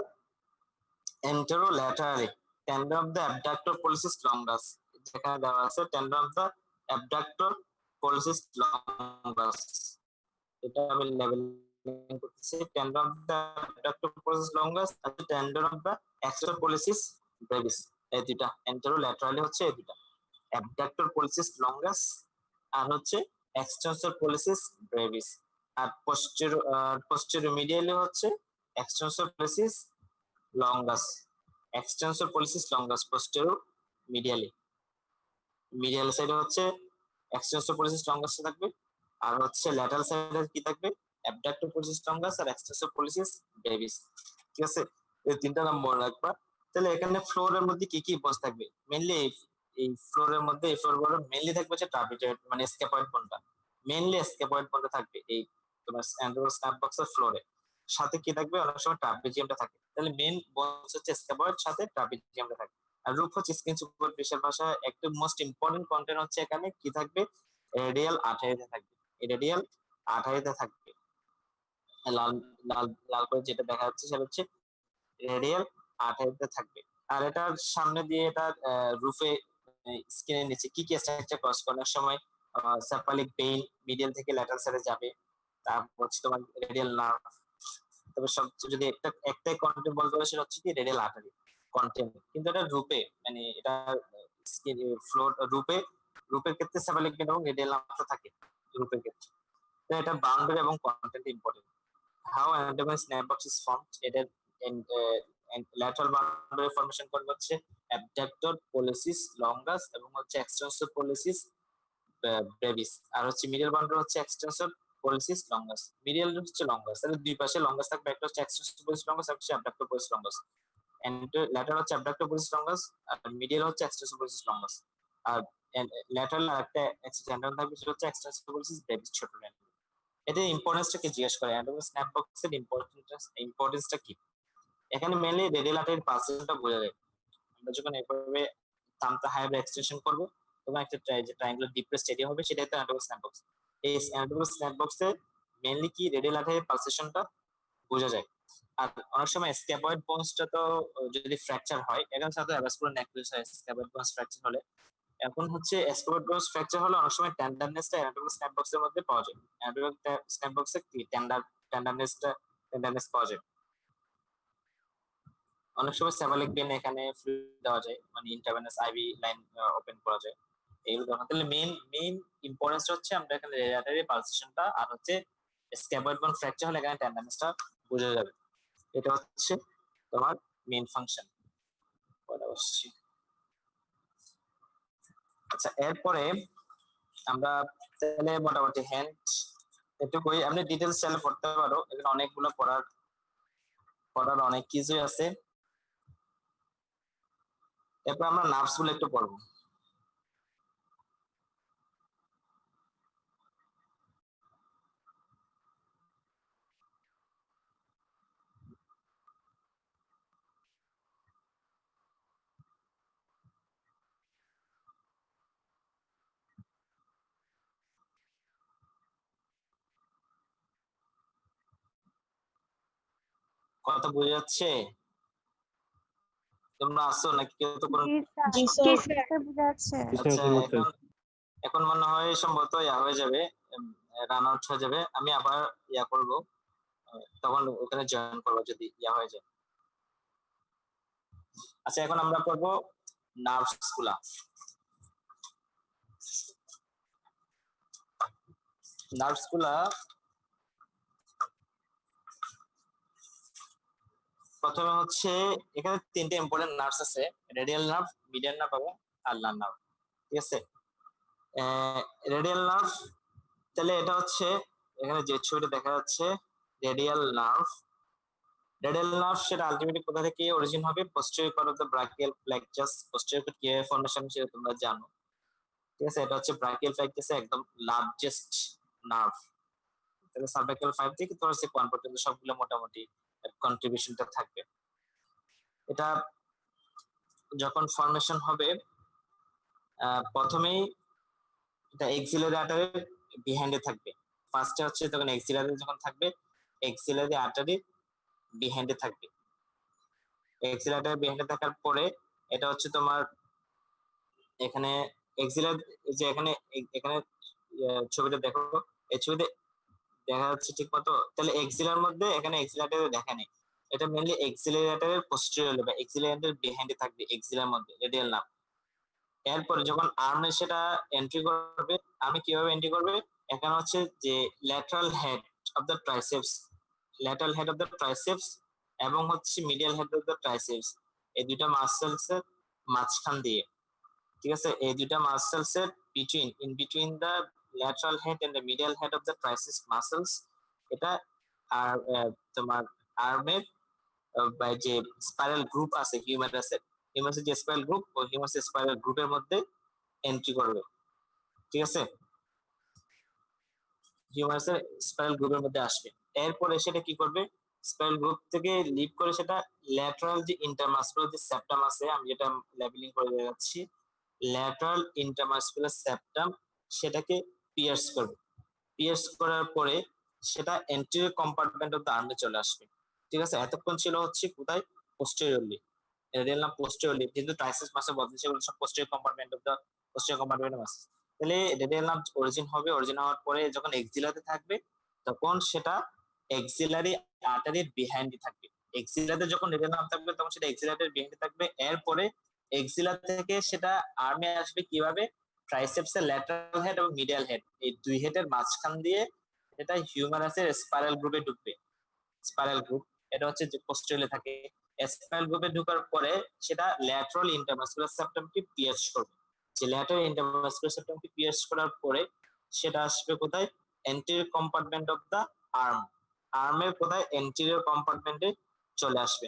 anterolaterally tendon of the abductor pollicis longus, যেখানে দেওয়া আছে tendon of the abductor pollicis longus, এটা আমি লেবেলিং করতেছি। tendon of the abductor pollicis longus R tendon of the extensor pollicis brevis, এই দুটা anterolaterally হচ্ছে এই দুটা, abductor pollicis longus আর হচ্ছে extensor pollicis brevis। আর posterior-medially হচ্ছে extensor pollicis longus, extensor pollicis longus posterior medially, medial সাইডে হচ্ছে extensor pollicis longus থাকবে, আর হচ্ছে ল্যাটারাল সাইডে কি থাকবে? abductor pollicis longus আর extensor pollicis brevis। ঠিক আছে, এই তিনটা নাম মনে রাখবা। তাহলে এখানে ফ্লোরের মধ্যে কি কি বোনস থাকবে? মেইনলি এই ফ্লোরের মধ্যে এই ফ্লোর বড় মেইনলি থাকবে হচ্ছে ট্রাপিজয়েড মানে স্ক্যাপয়েড বোনটা, মেইনলি স্ক্যাপয়েড বোনটা থাকবে এই তোমার অ্যান্ড্রোল স্ন্যাপ বক্সের ফ্লোরে। সাথে কি থাকবে? অনেক সময় ট্রাপিজিয়ামটা থাকে। তাহলে মেইন বোনস হচ্ছে স্ক্যাপয়েড, সাথে ট্রাপিজিয়ামটা থাকে। আর রূপ হচ্ছে স্কিন সুপারফিশিয়াল ভাষা। একটা মোস্ট ইম্পর্টেন্ট কন্টেন্ট হচ্ছে এখানে কি থাকবে? রেডিয়াল আর্টারিতে থাকবে, রেডিয়াল আর্টারিতে থাকবে। লাল লাল লাল করে যেটা দেখা যাচ্ছে সেটা হচ্ছে রেডিয়াল আর্টারিতে থাকবে। আর এটার সামনে দিয়ে এটা রুফে স্কিনের নিচে কি কি স্ট্রাকচার ক্রস করার সময় সেফালিক ভেইন মিডিয়াল থেকে ল্যাটারাল সাইডে যাবে, তারপর হচ্ছে তোমার রেডিয়াল নার্ভ। তবে সবচেয়ে যদি একটাই কন্টেন্ট বলতে পারে সেটা হচ্ছে কি রেডিয়াল আর্টারি কন্টেন্ট, কিন্তু এটা রূপে মানে এটা স্কিন ফ্লোর রূপের ক্ষেত্রে সেফালিক ভেইন এবং রেডিয়াল নার্ভ থাকে রূপের ক্ষেত্রে। তো এটা বাউন্ডারি এবং content important. How anatomy snap box is formed, এটা ল্যাটারাল বাউন্ডারি ফরমেশন করবে হচ্ছে অ্যাবডাক্টর পলিসিস লঙ্গাস এবং হচ্ছে এক্সটেন্সর পলিসিস ব্রেভিস, আর হচ্ছে মিডিয়াল বাউন্ডারি হচ্ছে এক্সটেন্সর পলিসিস লঙ্গাস, মিডিয়াল হচ্ছে লঙ্গাস। তাহলে দুই পাশে লঙ্গাস থাকবে, একটা হচ্ছে এক্সটেন্সর পলিসিস লঙ্গাস, একটা হচ্ছে অ্যাবডাক্টর পলিসিস লঙ্গাস। ল্যাটারাল হচ্ছে অ্যাবডাক্টর পলিসিস লঙ্গাস আর মিডিয়াল হচ্ছে এক্সটেন্সর পলিসিস লঙ্গাস। আর ল্যাটারাল আরেকটা টেন্ডন থাকবে সেটা হচ্ছে এক্সটেন্সর পলিসিস ব্রেভিস, ছোট টেন্ডন। এদের ইম্পর্টেন্সটা কি জিজ্ঞেস করে? অ্যানাটমি স্ন্যাপ বক্সের ইম্পর্টেন্সটা কি? এখানে মেইনলি রেডিয়াল আর্টারি পালসেশনটা বোঝা যায়। আমরা যখন এভাবে থাম্বটা হাইভাবে এক্সটেনশন করব তখন একটা ট্রায়াঙ্গুলার ডিপ্রেসড এরিয়া হবে, সেটাই তো অ্যানাটমিক স্ন্যাপবক্স। এই অ্যানাটমিক স্ন্যাপবক্সে মেইনলি কি রেডিয়াল আর্টারি পালসেশনটা বোঝা যায়। আর অনেক সময় স্ক্যাপয়েড বোনসটা তো যদি ফ্র্যাকচার হয়, এখানে সাথে অ্যাভাসকুলার নেক্রোসিস হয় স্ক্যাপয়েড বোনস ফ্র্যাকচার হলে। এখন হচ্ছে স্ক্যাপয়েড বোনস ফ্র্যাকচার হলে অনেক সময় টেন্ডারনেসটা অ্যানাটমিক স্ন্যাপবক্সের মধ্যে পাওয়া যায়। অ্যানাটমিক স্ন্যাপবক্সে কি টেন্ডারনেস পাওয়া যায়। অনেক সময় সেভালিক ভেন এখানে ফ্লুইড দেওয়া যায়, মানে ইন্টারভেনাস আইভি লাইন ওপেন করা যায়। এইগুলো দেখা তাহলে মেইন ইম্পর্টেন্স হচ্ছে আমরা এখানে রেডিয়াটারি পালসেশনটা আর হচ্ছে স্ক্যাপয়েড বোন ফ্র্যাকচার হলে এখানে টেন্ডারনেসটা বোঝা যাবে। এটা হচ্ছে তোমার মেইন ফাংশন। পরে আসছি। আচ্ছা, এরপরে আমরা তাহলে মোটামুটি হ্যান্ড এটুকুই, আপনি ডিটেলস চাইলে পড়তে পারো, এখানে অনেকগুলো পড়ার অনেক কিছুই আছে। এরপর আমরা নার্ভস গুলো একটু পড়বো। কথা বোঝা যাচ্ছে? তোমরা আসছো নাকি কেউ তো কোনো?
জি
জি
স্যার
স্যার।
স্যার বোঝা যাচ্ছে।
আচ্ছা, এখন এখন মনে হয় সম্ভবত ইয়া হয়ে যাবে, রান আউট হয়ে যাবে। আমি আবার ইয়া করব, তখন ওখানে জয়েন করবো যদি ইয়া হয়ে যায়। আচ্ছা, এখন আমরা পড়বো নার্ভস গুলা। নার্ভস গুলা প্রথমে হচ্ছে এখানে তিনটে ইম্পর্টেন্ট নার্ভস আছে, রেডিয়াল নার্ভ, মিডিয়াল নার্ভ এবং আলনার নার্ভ। ঠিক আছে, রেডিয়াল নার্ভ, তাহলে এটা হচ্ছে এখানে যে ছবিটা দেখা যাচ্ছে রেডিয়াল নার্ভ। রেডিয়াল নার্ভ সেটা আলটিমেটলি কোথা থেকে অরিজিন হবে? Posterior part of the brachial plexus. Posterior part কিভাবে ফর্মেশন সেটা তোমরা জানো। ঠিক আছে, এটা হচ্ছে ব্রাকিয়াল প্লেক্সাসে একদম লার্জেস্ট নার্ভ। তাহলে সার্ভাইকাল 5 থেকে তোমরা 1 পর্যন্ত সবগুলো মোটামুটি কন্ট্রিবিউশনটা থাকবে। এটা যখন ফর্মেশন হবে প্রথমেই এটা এক্সিলারি আর্টারির বিহাইন্ডে থাকবে। ফার্স্টে হচ্ছে তখন এক্সিলারি যখন থাকবে, এক্সিলারি আর্টারির বিহাইন্ডে থাকবে। এক্সিলারি আর্টারির বিহাইন্ডে থাকার পরে এটা হচ্ছে তোমার এখানে এক্সিলার, যে এখানে এখানে ছবিটা দেখো, এই ছবিতে দেখা যাচ্ছে ঠিক মতো? তাহলে এক্সিলার মধ্যে এখানে এক্সিলারেটর দেখা নেই, এটা মেইনলি এক্সিলারেটরের পোস্টেরিয়র বা এক্সিলারেটরের বিহাইন্ডে থাকবে এক্সিলার মধ্যে, রেডিয়াল নার্ভ। এরপরে যখন আর্মে সেটা এন্ট্রি করবে, আর্মে কিভাবে এন্ট্রি করবে? এখানে হচ্ছে যে lateral head of the triceps, lateral head of the triceps এবং হচ্ছে medial head of the triceps, এই দুইটা মাসেলস এর মাঝখান দিয়ে। ঠিক আছে, এই দুইটা মাসেলস এর in between the lateral head and the medial head of the triceps muscles, এটা আর তোমার আর্মের বা যে স্পাইরাল গ্রুপ আছে হিউম্যারাসের, হিউম্যারাসের যে স্পাইরাল গ্রুপ, ওই হিউম্যারাসের স্পাইরাল গ্রুপের মধ্যে এন্ট্রি করবে। ঠিক আছে, হিউম্যারাসের স্পাইরাল গ্রুপের মধ্যে আসবে। এরপরে সেটা কি করবে? স্পাইরাল গ্রুপ থেকে লিভ করে সেটা ল্যাটারাল যে ইন্টারমাসকুলার যে সেপ্টাম আছে, আমি যেটা লেবেলিং করে দেখাচ্ছি, ল্যাটারাল ইন্টারমাসকুলার সেপ্টাম, সেটাকে পিয়ার্স করবে। পিয়ার্স করার পরে সেটা এন্টেরিয়র কম্পার্টমেন্ট অফ দ্য আর্মে চলে আসবে। ঠিক আছে, এতক্ষণ ছিল হচ্ছে কোথায়? পোস্টেরিয়রলি, রেডিয়াল নার্ভ পোস্টেরিয়রলি, কিন্তু ট্রাইসেপস মাসে বদলে সেগুলো সব posterior compartment of the posterior compartment muscle. তাহলে রেডিয়াল নার্ভ অরিজিন হবে, অরিজিন হওয়ার পরে যখন এক্সিলাতে থাকবে তখন সেটা এক্সিলারি আর্টারির বিহাইন্ডে থাকবে। এক্সিলাতে যখন রেডিয়াল নার্ভ থাকবে তখন সেটা এক্সিলারের বিহাইন্ডে থাকবে। এরপরে এক্সিলা থেকে সেটা আর্মে আসবে কিভাবে? ট্রাইসেপস এর ল্যাটারাল হেড এবং মিডিয়াল হেড, এই দুই হেডের মাঝখান দিয়ে এটা হিউম্যারাসের স্পাইরাল গ্রুপে ঢুকবে। স্পাইরাল গ্রুপ এটা হচ্ছে যে পোস্টেরিয়রে থাকে। স্পাইরাল গ্রুপে ঢোকার পরে সেটা ল্যাটারাল ইন্টারমাসকুলার সেপ্টামকে পিয়ার্স করবে। যে ল্যাটারাল ইন্টারমাসকুলার সেপ্টামকে পিয়ার্স করার পরে সেটা আসবে কোথায়? Anterior compartment of the arm. আর্মের কোথায়? এন্টেরিয়র কম্পার্টমেন্টে চলে আসবে।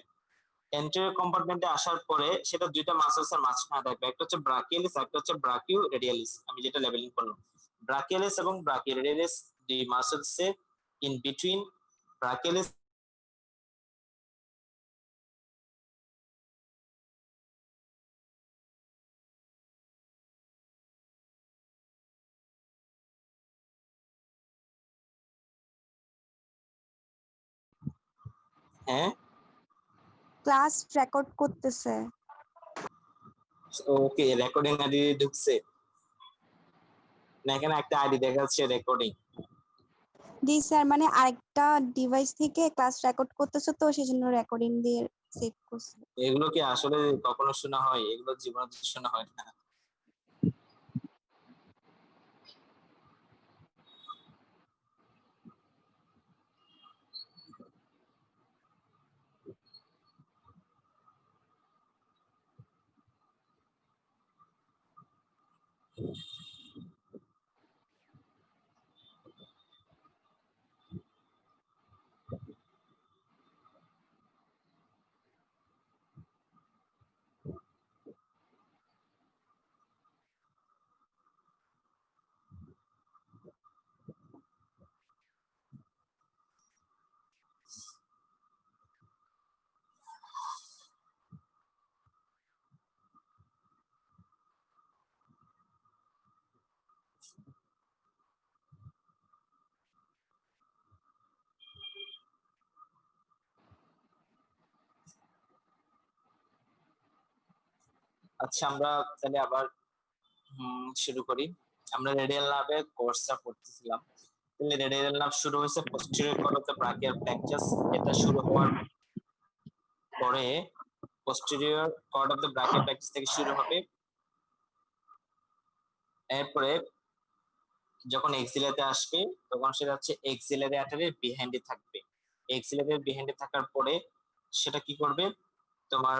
এন্টেরিয়র কম্পার্টমেন্টে আসার পরে সেটা দুইটা মাসেলস এর মাঝখানে থাকবে, একটা হচ্ছে ব্রাকিয়ালিস, একটা হচ্ছে ব্রাকিও রেডিয়ালিস। আমি যেটা লেবেলিং করলাম, ব্রাকিয়ালিস এবং ব্রাকিও রেডিয়ালিস, দুই মাসেলস এর ইন বিটুইন ব্রাকিয়ালিস হ্যাঁ
ক্লাস রেকর্ড করতেছে।
ওকে, রেকর্ডিং আইডি ঢুকছে না? এখানে একটা আইডি দেখা যাচ্ছে রেকর্ডিং।
জি স্যার, মানে আরেকটা ডিভাইস থেকে ক্লাস রেকর্ড করতেছে, তো সেজন্য রেকর্ডিং দিয়ে সেভ করছে।
এগুলো কি আসলে কখনো শোনা হয়? এগুলো জীবনে শোনা হয় না। আচ্ছা, আমরা তাহলে আবার শুরু করি। আমরা রেডিয়াল নার্ভের কোর্সটা পড়তেছিলাম। তাহলে রেডিয়াল নার্ভ শুরু হয়েছে posterior cord of the brachial plexus. এটা শুরু হওয়ার পরে posterior cord of the brachial plexus থেকে শুরু হবে। এরপরে যখন এক্সিলাতে আসবে তখন সেটা হচ্ছে এক্সিলারি আর্টারির বিহাইন্ডে থাকবে। এক্সিলারি বিহাইন্ডে থাকার পরে সেটা কি করবে, তোমার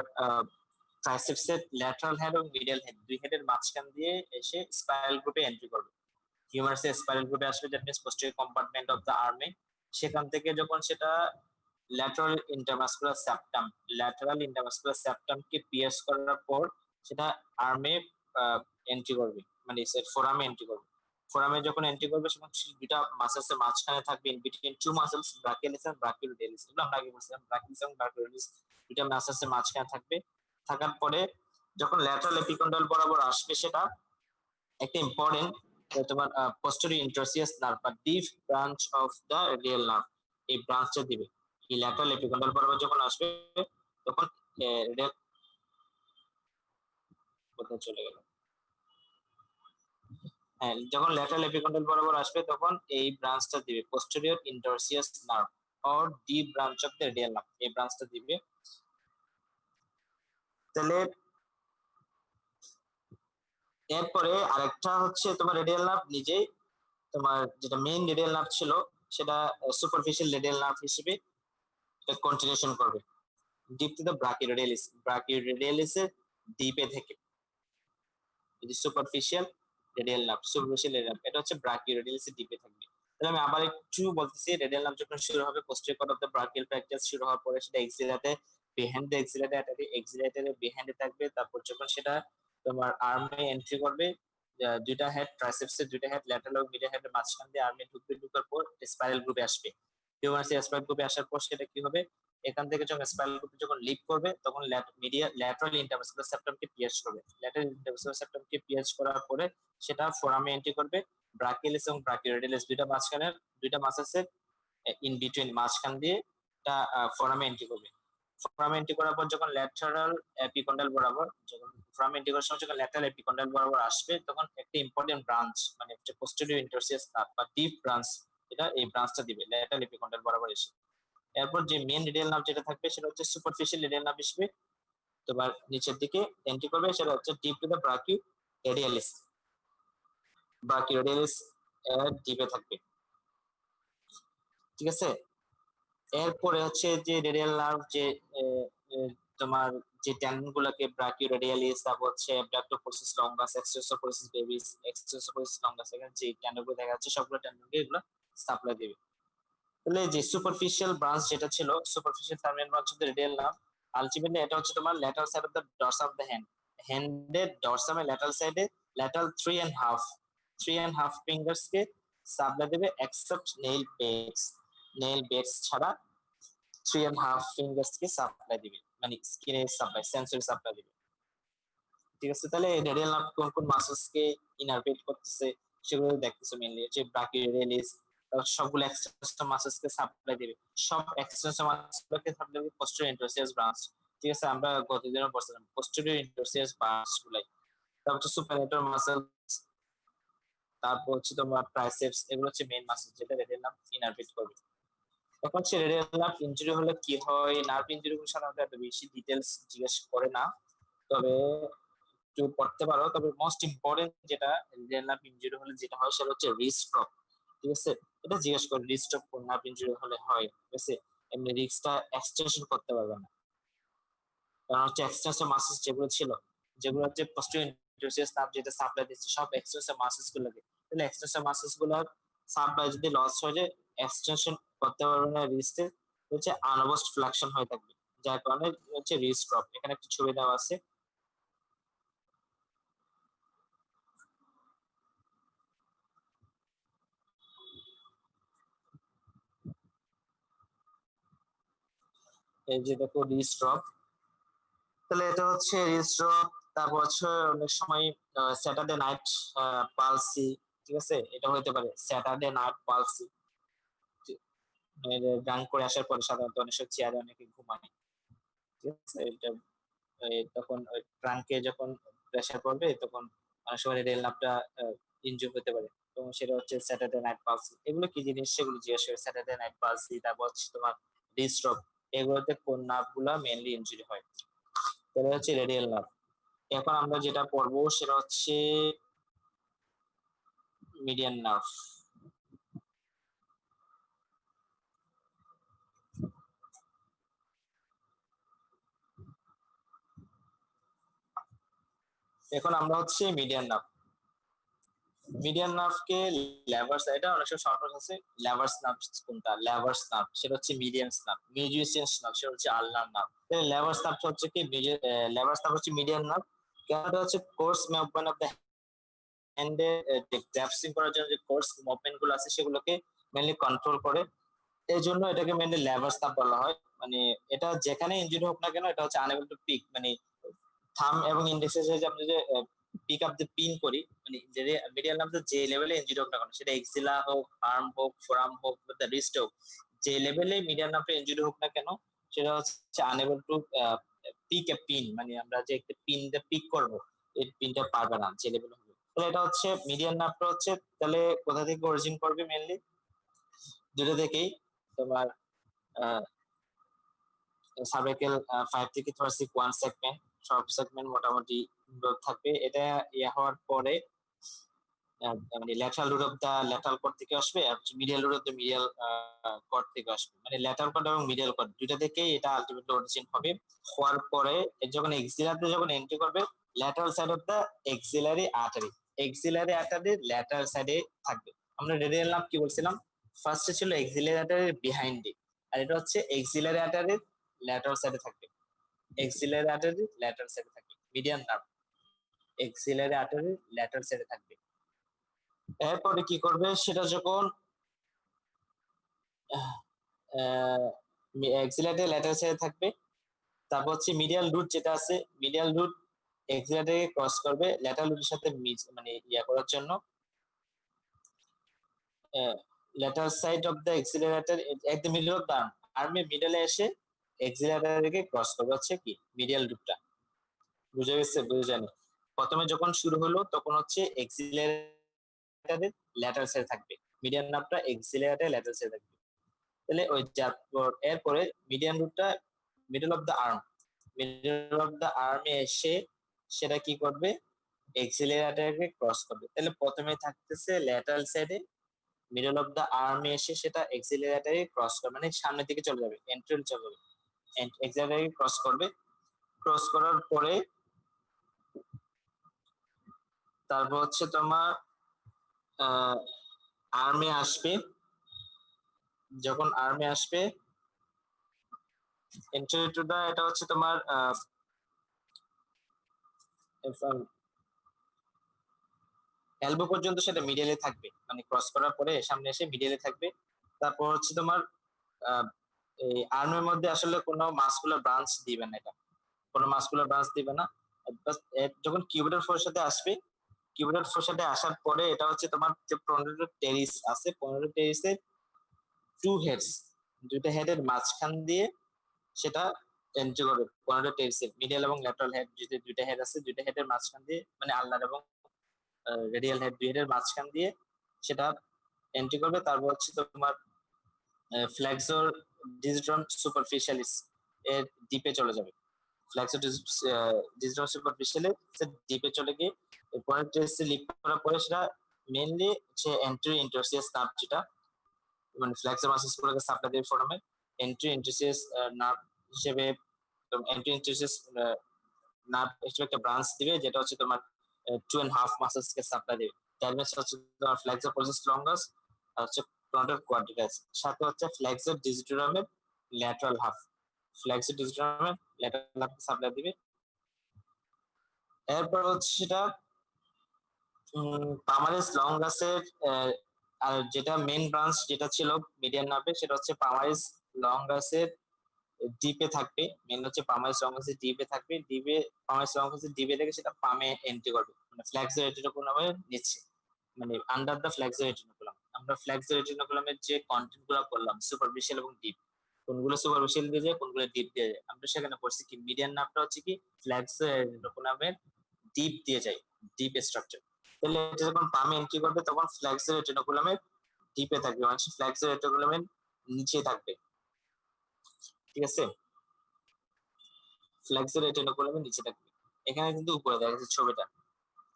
ট্রাইসেপসের ল্যাটারাল হেড এবং মিডিয়াল হেড, দুই হেডের মাঝখান দিয়ে এসে স্পাইরাল গ্রুপে এন্ট্রি করবে। হিউমারাসের স্পাইরাল গ্রুপে আসবে, that means posterior compartment of the আর্মে। সেখান থেকে যখন সেটা lateral intermuscular septum, lateral intermuscular সেপ্টামকে পিয়ার্স করার পর সেটা আর্মে এন্ট্রি করবে, মানে ফোরামে এন্ট্রি করবে। ফোরামে যখন এন্ট্রি করবে তখন দুইটা মাসেলস এর মাঝখানে থাকবে, in between two muscles, brachialis and brachioradialis. এগুলো আমরা আগে বলছিলাম, ব্রাকিয়ালিস এবং ব্রাকিওডিয়ালিস দুইটা মাসেলস এর মাঝখানে থাকবে। থাকার পরে যখন ল্যাটারাল এপিকন্ডাল বরাবর আসবে সেটা একটা ইম্পর্টেন্ট, তোমার পোস্টেরিয়র ইন্টারসিয়াস নার্ভ বা deep branch of the radial nerve, এই ব্রাঞ্চটা দিবে। এই ল্যাটারাল এপিকন্ডাল বরাবর যখন আসবে তখন রেডিয়াল কোথায় চলে গেল, হ্যাঁ, যখন ল্যাটারাল এপিকন্ডাল বরাবর আসবে তখন এই ব্রাঞ্চটা দিবে, posterior interosseous nerve or deep branch of the radial nerve, এই ব্রাঞ্চটা দিবে। তাহলে এরপরে আরেকটা হচ্ছে তোমার রেডিয়াল নার্ভ নিজেই, তোমার যেটা মেইন রেডিয়াল নার্ভ ছিল সেটা সুপারফিশিয়াল রেডিয়াল নার্ভ হিসেবে কন্টিনিউশন করবে ডিপ টু দ্য ব্রাকিওরেডিয়ালিস, ব্রাকিওরেডিয়ালিসের ডিপে থেকে। এই যে superficial radial nerve, superficial radial nerve এটা হচ্ছে ব্রাকিওরেডিয়ালিসের ডিপে থাকবে। তাহলে আমি আবার একটু বলতেছি, রেডিয়াল নার্ভ যখন শুরু হবে posterior cord of the brachial plexus শুরু হওয়ার পরে সেটা এক্সিলাতে বিহাইন্ড দ্য এক্সিলাতে অ্যাটারি, এক্সিলাটারে বিহাইন্ডে থাকবে। তারপর যখন সেটা তোমার আর্মে এন্ট্রি করবে, দুইটা হেড ট্রাইসেপসের দুইটা হেড ল্যাটারাল এবং মিডিয়াল হেডের মাঝখান দিয়ে আর্মে ঢুকবে, ঢুকার পর স্পাইরাল গ্রুপে আসবে। হিউমারাসের স্পাইরাল গ্রুপে আসার পর সেটা কি হবে, এখান থেকে যখন স্পাইরাল গ্রুপে যখন লিভ করবে তখন ল্যাটারাল ইন্টারভাস্কুলার সেপ্টামকে পিয়ার্স করবে। ল্যাটারাল ইন্টারভাস্কুলার সেপ্টামকে পিয়ার্স করার পরে সেটা ফোরামে এন্ট্রি করবে। ব্রাকিয়ালিস এবং ব্রাকিওরেডিয়ালিস দুইটা মাঝখানের দুইটা মাসেলসের ইন বিটুইন মাঝখান দিয়ে এটা ফোরামে এন্ট্রি করবে। ফোরামে এন্ট্রি করার পর যখন ল্যাটারাল এপিকন্ডাল বরাবর, যখন ফোরামে এন্ট্রি করার সময় যখন ল্যাটারাল এপিকন্ডাল বরাবর আসবে তখন একটা ইম্পর্টেন্ট ব্রাঞ্চ, মানে হচ্ছে পোস্টেরিয়র ইন্টারসিয়াস নার্ভ বা ডিপ ব্রাঞ্চ, এটা এই ব্রাঞ্চটা দিবে ল্যাটারাল এপিকন্ডাল বরাবর এসে। এরপর যে মেইন রেডিয়াল নার্ভ যেটা থাকবে সেটা হচ্ছে সুপারফিশিয়াল রেডিয়াল নার্ভ হিসেবে তোমার নিচের দিকে এন্ট্রি করবে, সেটা হচ্ছে ডিপ টু দ্য ব্রাকিওরেডিয়ালিস, ব্রাকিওরেডিয়ালিস এর ডিপে থাকবে। ঠিক আছে, এরপরে হচ্ছে যে রেডিয়াল নার্ভ যে তোমার যে টেন্ডন গুলাকে ব্রাকিওরেডিয়ালিস, তারপর হচ্ছে অ্যাবডাক্টোফোর্সিস লঙ্গাস, এক্সটেন্সোফোর্সিস ব্রেভিস, এক্সটেন্সোফোর্সিস লঙ্গাস, এখানে যে টেন্ডন গুলো দেখা যাচ্ছে সবগুলো টেন্ডনকে এগুলো সাপ্লাই দেবে। তাহলে যে সুপারফিশিয়াল ব্রাঞ্চ যেটা ছিল, superficial terminal branch of the radial nerve, ultimately এটা হচ্ছে তোমার lateral side of the dorsum of the hand, হ্যান্ডের ডরসামের ল্যাটারাল সাইডে ল্যাটারাল 3.5 ফিঙ্গার্স কে সাপ্লাই দেবে, except nail beds, nail beds ছাড়া 3.5 ফিঙ্গার্স কে সাপ্লাই দিবে, মানে স্কিনে সাপ্লাই, সেন্সরি সাপ্লাই দিবে। ঠিক আছে, তাহলে রেডিয়াল নার্ভ কোন কোন মাসলস কে ইনারভেট করতেছে সেগুলো দেখতেছে, মেইনলি হচ্ছে ব্রাকিওরেডিয়ালিস, তারপর সবগুলো এক্সটেন্সর মাসেলসকে সাপ্লাই দিবে, সব এক্সটেন্সর মাসেলসকে সাপ্লাই দিবে পোস্টেরিয়র ইন্টারসিয়াস ব্রাঞ্চ। ঠিক আছে, আমরা গতদিনও পড়ছিলাম পোস্টেরিয়র ইন্টারসিয়াস ব্রাঞ্চ গুলাই। তারপর হচ্ছে সুপারনেটর মাসেল, তারপর হচ্ছে তোমার ট্রাইসেপস, এগুলো হচ্ছে মেইন মাসেল যেটা রেডিয়াল নার্ভ ইনারভেট করবে। এখন হচ্ছে রেডিয়াল নার্ভ ইনজুরি হলে কি হয়, নার্ভ ইনজুরি গুলো সাধারণত এত বেশি ডিটেলস জিজ্ঞেস করে না, তবে একটু পড়তে পারো। তবে মোস্ট ইম্পর্টেন্ট যেটা রেডিয়াল নার্ভ ইনজুরি হলে যেটা হয় সেটা হচ্ছে রিস্ট্রোক। ঠিক আছে, এটা জিজ্ঞেস করে রিস্ট্রোক কোন নার্ভ ইনজুরি হলে হয়। ঠিক আছে, এমনি রিস্কটা এক্সটেনশন করতে পারবে না, কারণ হচ্ছে এক্সটেনশন মাসেলস যেগুলো ছিল, যেগুলো হচ্ছে পোস্টেরিয়র ইন্টারসিয়াস নার্ভ যেটা সাপ্লাই দিচ্ছে সব এক্সটেনশন মাসেলস গুলোকে, তাহলে এক্সটেনশন মাসেলস গুলোর সাপ্লাই যদি লস হয়ে যায় এক্সটেনশন করতে পারবে না, রিস্টে হচ্ছে আনঅবস্ট ফ্লাকশন হয়ে থাকবে, যার কারণে হচ্ছে রিস্ট ড্রপ। এখানে একটা ছবি দেওয়া আছে, এই যে দেখো রিস্ট ড্রপ, তাহলে এটা হচ্ছে রিস্ট ড্রপ। তারপর হচ্ছে অনেক সময় স্যাটারডে নাইট পালসি, ঠিক আছে, এটা হতে পারে স্যাটারডে নাইট পালসি। গান করে আসার পরে সাধারণত অনেক সময় চেয়ারে অনেকে ঘুমায়, ঠিক আছে, এটা তখন ট্রাঙ্কে যখন প্রেসার পড়বে তখন অনেক সময় রেল নাপটা ইনজুর হতে পারে, তো সেটা হচ্ছে স্যাটারডে নাইট পালসি। এগুলো কি জিনিস সেগুলো জিজ্ঞেস করে, স্যাটারডে নাইট পালসি, তারপর হচ্ছে তোমার ডিস্ট্রপ, এগুলোতে কোন নার্ভ গুলা মেইনলি ইনজুরি হয়, তাহলে হচ্ছে রেডিয়াল নার্ভ। এখন আমরা যেটা পড়বো সেটা হচ্ছে মিডিয়ান নার্ভ। এখন আমরা হচ্ছে মিডিয়ান নার্ভ, মিডিয়ান নার্ভকে লেভার্স, এটা অনেক সময় শর্ট আছে, লেভার্স নার্ভ কোনটা, লেভার্স নার্ভ সেটা হচ্ছে মিডিয়ান নার্ভ, মিউজিশিয়ানস নার্ভ সেটা হচ্ছে আলনার নার্ভ। লেভার্স নার্ভ হচ্ছে কি, লেভার্স নার্ভ হচ্ছে মিডিয়ান নার্ভ, কেন হচ্ছে কোর্স মুভমেন্ট অফ দ্য হ্যান্ডে গ্রাফসিং করার জন্য যে কোর্স মুভমেন্ট গুলো আছে সেগুলোকে মেইনলি কন্ট্রোল করে, এই জন্য এটাকে মেইনলি লেভার্স নার্ভ বলা হয়। মানে এটা যেখানে ইনজুরি হোক না কেন এটা হচ্ছে আনএবল টু পিক, মানে থাম এবং ইন্ডেক্সের সাহায্যে আমরা যে পিক আপ দ্য পিন করি, মানে যে মিডিয়াল নার্ভ যে লেভেলে ইনজুরি হোক না কেন, সেটা এক্সিলা হোক, আর্ম হোক, ফোরাম হোক, বা রিস্ট হোক, যে লেভেলে মিডিয়াল নার্ভে ইনজুরি হোক না কেন সেটা হচ্ছে unable to pick a pin, মানে আমরা যে একটা পিন দিয়ে পিক করব এই পিনটা পারবে না যে লেভেলে হবে। তাহলে এটা হচ্ছে মিডিয়ান নার্ভটা হচ্ছে, তাহলে কোথা থেকে অরিজিন করবে, মেইনলি দুটো থেকেই, তোমার সার্ভাইকাল 5 থেকে থোরাসিক 1 সেগমেন্ট, সব সেগমেন্ট মোটামুটি গ্রোথ থাকবে। এটা ইয়ে হওয়ার পরে মানে lateral root of the lateral cord থেকে আসবে, আর medial root of the medial cord থেকে আসবে, মানে ল্যাটারাল কর্ড এবং মিডিয়াল কর্ড দুইটা থেকেই এটা আলটিমেটলি অরিজিন হবে। হওয়ার পরে যখন এক্সিলাতে যখন এন্ট্রি করবে lateral side of the axillary artery, axillary আর্টারির ল্যাটারাল সাইডে থাকবে। আমরা রেডিয়াল নার্ভ কি বলছিলাম, ফার্স্টে ছিল এক্সিলারি আর্টারির বিহাইন্ডে, আর এটা হচ্ছে এক্সিলারি আর্টারির ল্যাটারাল সাইডে থাকবে, এক্সিলারি আর্টারির ল্যাটারাল সাইডে থাকবে মিডিয়ান নার্ভ, এক্সিলারি আর্টারির ল্যাটারাল সাইডে থাকবে। এরপরে কি করবে, সেটা যখন এক্সিলারি ল্যাটারাল সাইডে থাকবে, তারপর হচ্ছে মিডিয়াল রুট যেটা আছে, মিডিয়াল রুট এক্সিলারিকে ক্রস করবে ল্যাটারাল রুটের সাথে মানে ইয়া করার জন্য, lateral side of the axillary artery at the middle of the arm, আর্মের মিডলে এসে এক্সিলারেটরকে ক্রস করবে হচ্ছে কি মিডিয়াল রুটটা। বুঝে গেছে, বুঝে জানি। প্রথমে যখন শুরু হলো তখন হচ্ছে এক্সিলারেটরের ল্যাটারাল সাইডে থাকবে, মিডিয়ান নার্ভটা এক্সিলারেটরের ল্যাটারাল সাইডে থাকবে। তাহলে ওই এরপরে মিডিয়ান রুটটা middle of the arm, middle of the আর্মে এসে সেটা কি করবে, এক্সিলারেটরকে ক্রস করবে। তাহলে প্রথমে থাকতেছে ল্যাটারাল সাইডে, মিডল অফ দ্য আর্মে এসে সেটা এক্সিলারেটরে ক্রস করবে, মানে সামনের দিকে চলে যাবে, এন্ট্রিল চলে যাবে, এক্সিলারেটরে ক্রস করবে। ক্রস করার পরে তারপর হচ্ছে তোমার আর্মে আসবে, যখন আর্মে আসবে এন্ট্রি টু দা, এটা হচ্ছে তোমার এলবো পর্যন্ত সেটা মিডলে থাকবে, মানে ক্রস করার পরে সামনে এসে মিডলে থাকবে। তারপর হচ্ছে তোমার এই আর্মের মধ্যে আসলে কোনো মাসকুলার ব্রাঞ্চ দিবে না, এটা কোনো মাসকুলার ব্রাঞ্চ দিবে না, যখন কিউবিটাল ফোরের সাথে আসবে কিউবিটাল ফোসাটে আসার পরে এটা হচ্ছে তোমার যে 15টা টেরিস আছে, 15টা টেরিসের টু হেডস, দুইটা হেডের মাঝখান দিয়ে সেটা এন্ট্রি করবে। 15টা টেরিসের মিডল এবং ল্যাটারাল হেড, যদি দুইটা হেড আছে, দুইটা হেডের মাঝখান দিয়ে, মানে আল্লাহর এবং রেডিয়াল হেড, দুই হেডের মাঝখান দিয়ে সেটা এন্ট্রি করবে। তারপর হচ্ছে তোমার ফ্লেক্সর ডিজিটাম সুপারফিশিয়ালিস এর ডিপে চলে যাবে। ফ্লেক্সর ডিজিটাম সুপারফিশিয়ালি ডিপে চলে গিয়ে পয়েন্ট টেস্টে লিক করার পরে সেটা মেইনলি হচ্ছে এন্ট্রি ইন্টারসিয়াস নার্ভ, যেটা মানে ফ্লেক্সর মাসেলসগুলোকে সাপ্লাই দেবে ফোরামে। এন্ট্রি ইন্টারসিয়াস নার্ভ হিসেবে এন্ট্রি ইন্টারসিয়াস নার্ভ হিসেবে একটা ব্রাঞ্চ দিবে, যেটা হচ্ছে তোমার 2.5 মাসেলসকে সাপ্লাই দেবে। তার মানে হচ্ছে তোমার ফ্লেক্সর প্রসেস লঙ্গাস আর হচ্ছে ফ্রন্টাল কোয়াড্রিটাস, সাথে হচ্ছে ফ্লেক্সর ডিজিটামের ল্যাটারাল হাফ, ফ্লেক্সর ডিজিটামের ল্যাটারাল হাফ সাপ্লাই দিবে। এরপর হচ্ছে সেটা পামারিস লঙ্গাসের আর যেটা মেইন ব্রাঞ্চ যেটা ছিল মিডিয়ান নার্ভে, সেটা হচ্ছে পামারিস লঙ্গাসের ডিপে থাকবে। মেইন হচ্ছে পামারিস লঙ্গাসের ডিপে থাকবে। ডিপে পামারিস লঙ্গাসের ডিপে থেকে সেটা পামে এন্ট্রি করবে, মানে ফ্লেক্সর রেটিকুলামের নিচে, মানে আন্ডার দ্য ফ্লেক্সর রেটিকুলাম। আমরা ফ্লেক্সর রেটিকুলামের যে কন্টেন্ট গুলো করলাম সুপারফিশিয়াল এবং ডিপ, কোনগুলো সুপারফিশিয়াল দিয়ে যায়, কোনগুলো ডিপ দিয়ে যায়, আমরা সেখানে পড়ছি কি মিডিয়ান নার্ভটা হচ্ছে কি ফ্লেক্সর রেটিকুলামের ডিপ দিয়ে যায়, ডিপ স্ট্রাকচার। তাহলে এটা যখন পামে এন্ট্রি করবে তখন ফ্লেক্সর রেটিকুলামের ডিপে থাকবে, মানে ফ্লেক্সর রেটিকুলামের নিচে থাকবে। ঠিক আছে, ফ্লেক্সর রেটিকুলামের নিচে থাকবে। এখানে কিন্তু উপরে দেখা যাচ্ছে ছবিটা,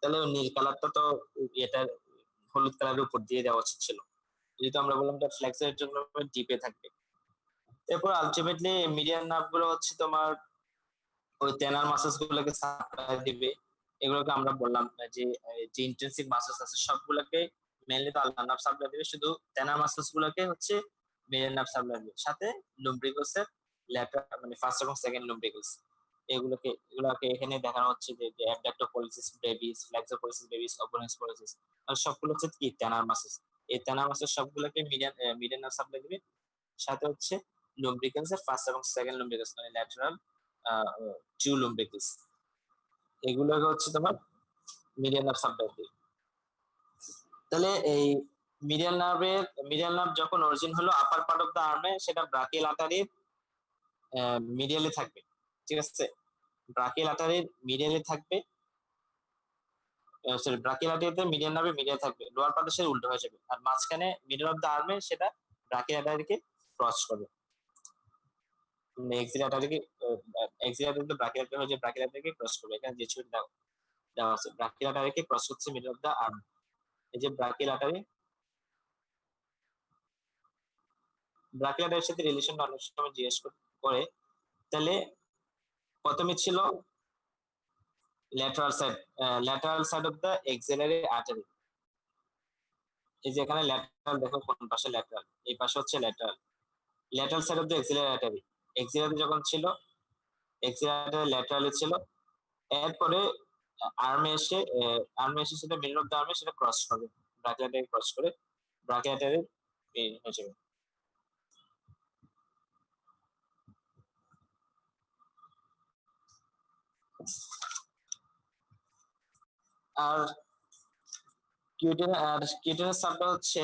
তাহলে নীল কালারটা তো এটা হলুদ কালারের উপর দিয়ে দেওয়া উচিত ছিল, যেহেতু আমরা বললাম এটা ফ্লেক্সর রেটিকুলামের ডিপে থাকবে। এরপর আলটিমেটলি মিডিয়ান নার্ভ গুলো হচ্ছে তোমার ওই টেনার মাসেলস গুলোকে সাপ্লাই দিবে। এগুলোকে আমরা বললাম যে যে ইন্টেনসিভ মাসেলস আছে সবগুলোকে মেইনলি তো আল্লাহ নার্ভ সাপ্লাই দিবে, শুধু টেনার মাসেলস গুলোকে হচ্ছে মিডিয়ান নার্ভ সাপ্লাই দিবে, সাথে লুম্ব্রিকলস এর ল্যাটারাল মানে ফার্স্ট এবং সেকেন্ড লুম্ব্রিকলস এগুলোকে এখানে দেখানো হচ্ছে যে অ্যাবডাক্টোপলিসিস ব্রেভিস, ফ্লেক্সোপলিসিস ব্রেভিস, ওপেনিস পলিসিস, আর সবগুলো হচ্ছে কি টেনার মাসেলস। এই টেনার মাসেলস সবগুলোকে মিডিয়ান নার্ভ সাপ্লাই দিবে, সাথে হচ্ছে লুম্ব্রিকলস এর ফার্স্ট এবং সেকেন্ড লুম্ব্রিকলস মানে ল্যাটারাল টু লুম্ব্রিকলস, এগুলোকে হচ্ছে তোমার মিডিয়ান নার্ভ সাপ্লাই দিবে। তাহলে এই মিডিয়াল নার্ভ যখন অরিজিন হলো আপার পার্ট অফ দা আর্মে, সেটা ব্রাকিয়াল আর্টারির মিডিয়ালে থাকবে। ঠিক আছে, ব্রাকিয়াল আর্টারির মিডিয়ালে থাকবে, সরি ব্রাকিয়াল আর্টারিতে মিডিয়াল নার্ভে মিডিয়াল থাকবে, লোয়ার পার্টে সে উল্টো হয়ে যাবে, আর মাঝখানে মিডল অফ দা আর্মে সেটা ব্রাকিয়াল আর্টারিকে ক্রস করবে, মানে এক্সিলারি আর্টারিকে এক্সিলারি তো ব্রাকিয়াল আর্টারি হয়ে যায়, ব্রাকিয়াল আর্টারিকে ক্রস করবে। এখানে যে ছবি দেওয়া আছে ব্রাকিয়াল আর্টারিকে ক্রস করছে মিডল অফ দা আর্ম, এই যে ব্রাকিয়াল আর্টারির সাথে রিলেশনটা অনেক সময় জিজ্ঞেস করে। তাহলে প্রথমে ছিল lateral side of the axillary artery, এই যে এখানে ল্যাটারাল দেখো কোন পাশে ল্যাটারাল, এই পাশে হচ্ছে lateral side of the axillary artery. Axillary যখন ছিল এক্সিলারি ল্যাটারালে ছিল, এরপরে আর্মে এসে সেটা মিডল অফ দা আর্মে সেটা ক্রস করবে, ব্রাকিয়াল আর্টারি ক্রস করে ব্রাকিয়াল আর্টারি হয়ে যাবে। আর কিউটেনাস সাবটা হচ্ছে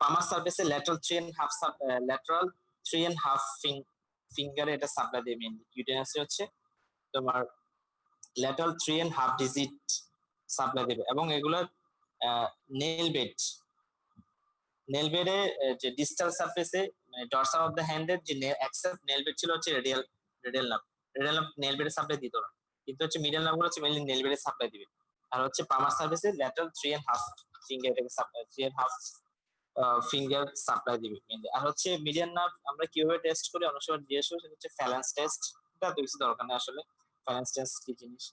পামার সার্ফেসে ল্যাটারাল 3.5 ফিঙ্গারে এটা সাপ্লাই দেবে। মেইনলি কিউটেনাস হচ্ছে তোমার ল্যাটারাল 3.5 ডিজিট সাপ্লাই দেবে, এবং এগুলোর নেল বেডে যে ডিস্টাল সারফেসে মানে ডরসাল অফ দ্য হ্যান্ডের যে অ্যাক্সেপ্ট নেল বেড ছিল হচ্ছে রেডিয়াল নার্ভ নেল বেডে সাপ্লাই দিত না, কিন্তু হচ্ছে মিডল নার্ভ গুলো হচ্ছে মেইনলি নেল বেডে সাপ্লাই দিবে। আর হচ্ছে পামার সার্ফেসে ল্যাটারাল 3.5 ফিঙ্গার এটাকে সাপ্লাই 3.5 ফিঙ্গার সাপ্লাই দিবে মেইনলি। আর হচ্ছে মিডিয়ান নার্ভ আমরা কিভাবে টেস্ট করি অনেক সময় জিজ্ঞেস করি, সেটা হচ্ছে ফ্যালেন্স টেস্ট। এটা তো কিছু দরকার নেই আসলে, ফ্যালেন্স টেস্ট কি জিনিস।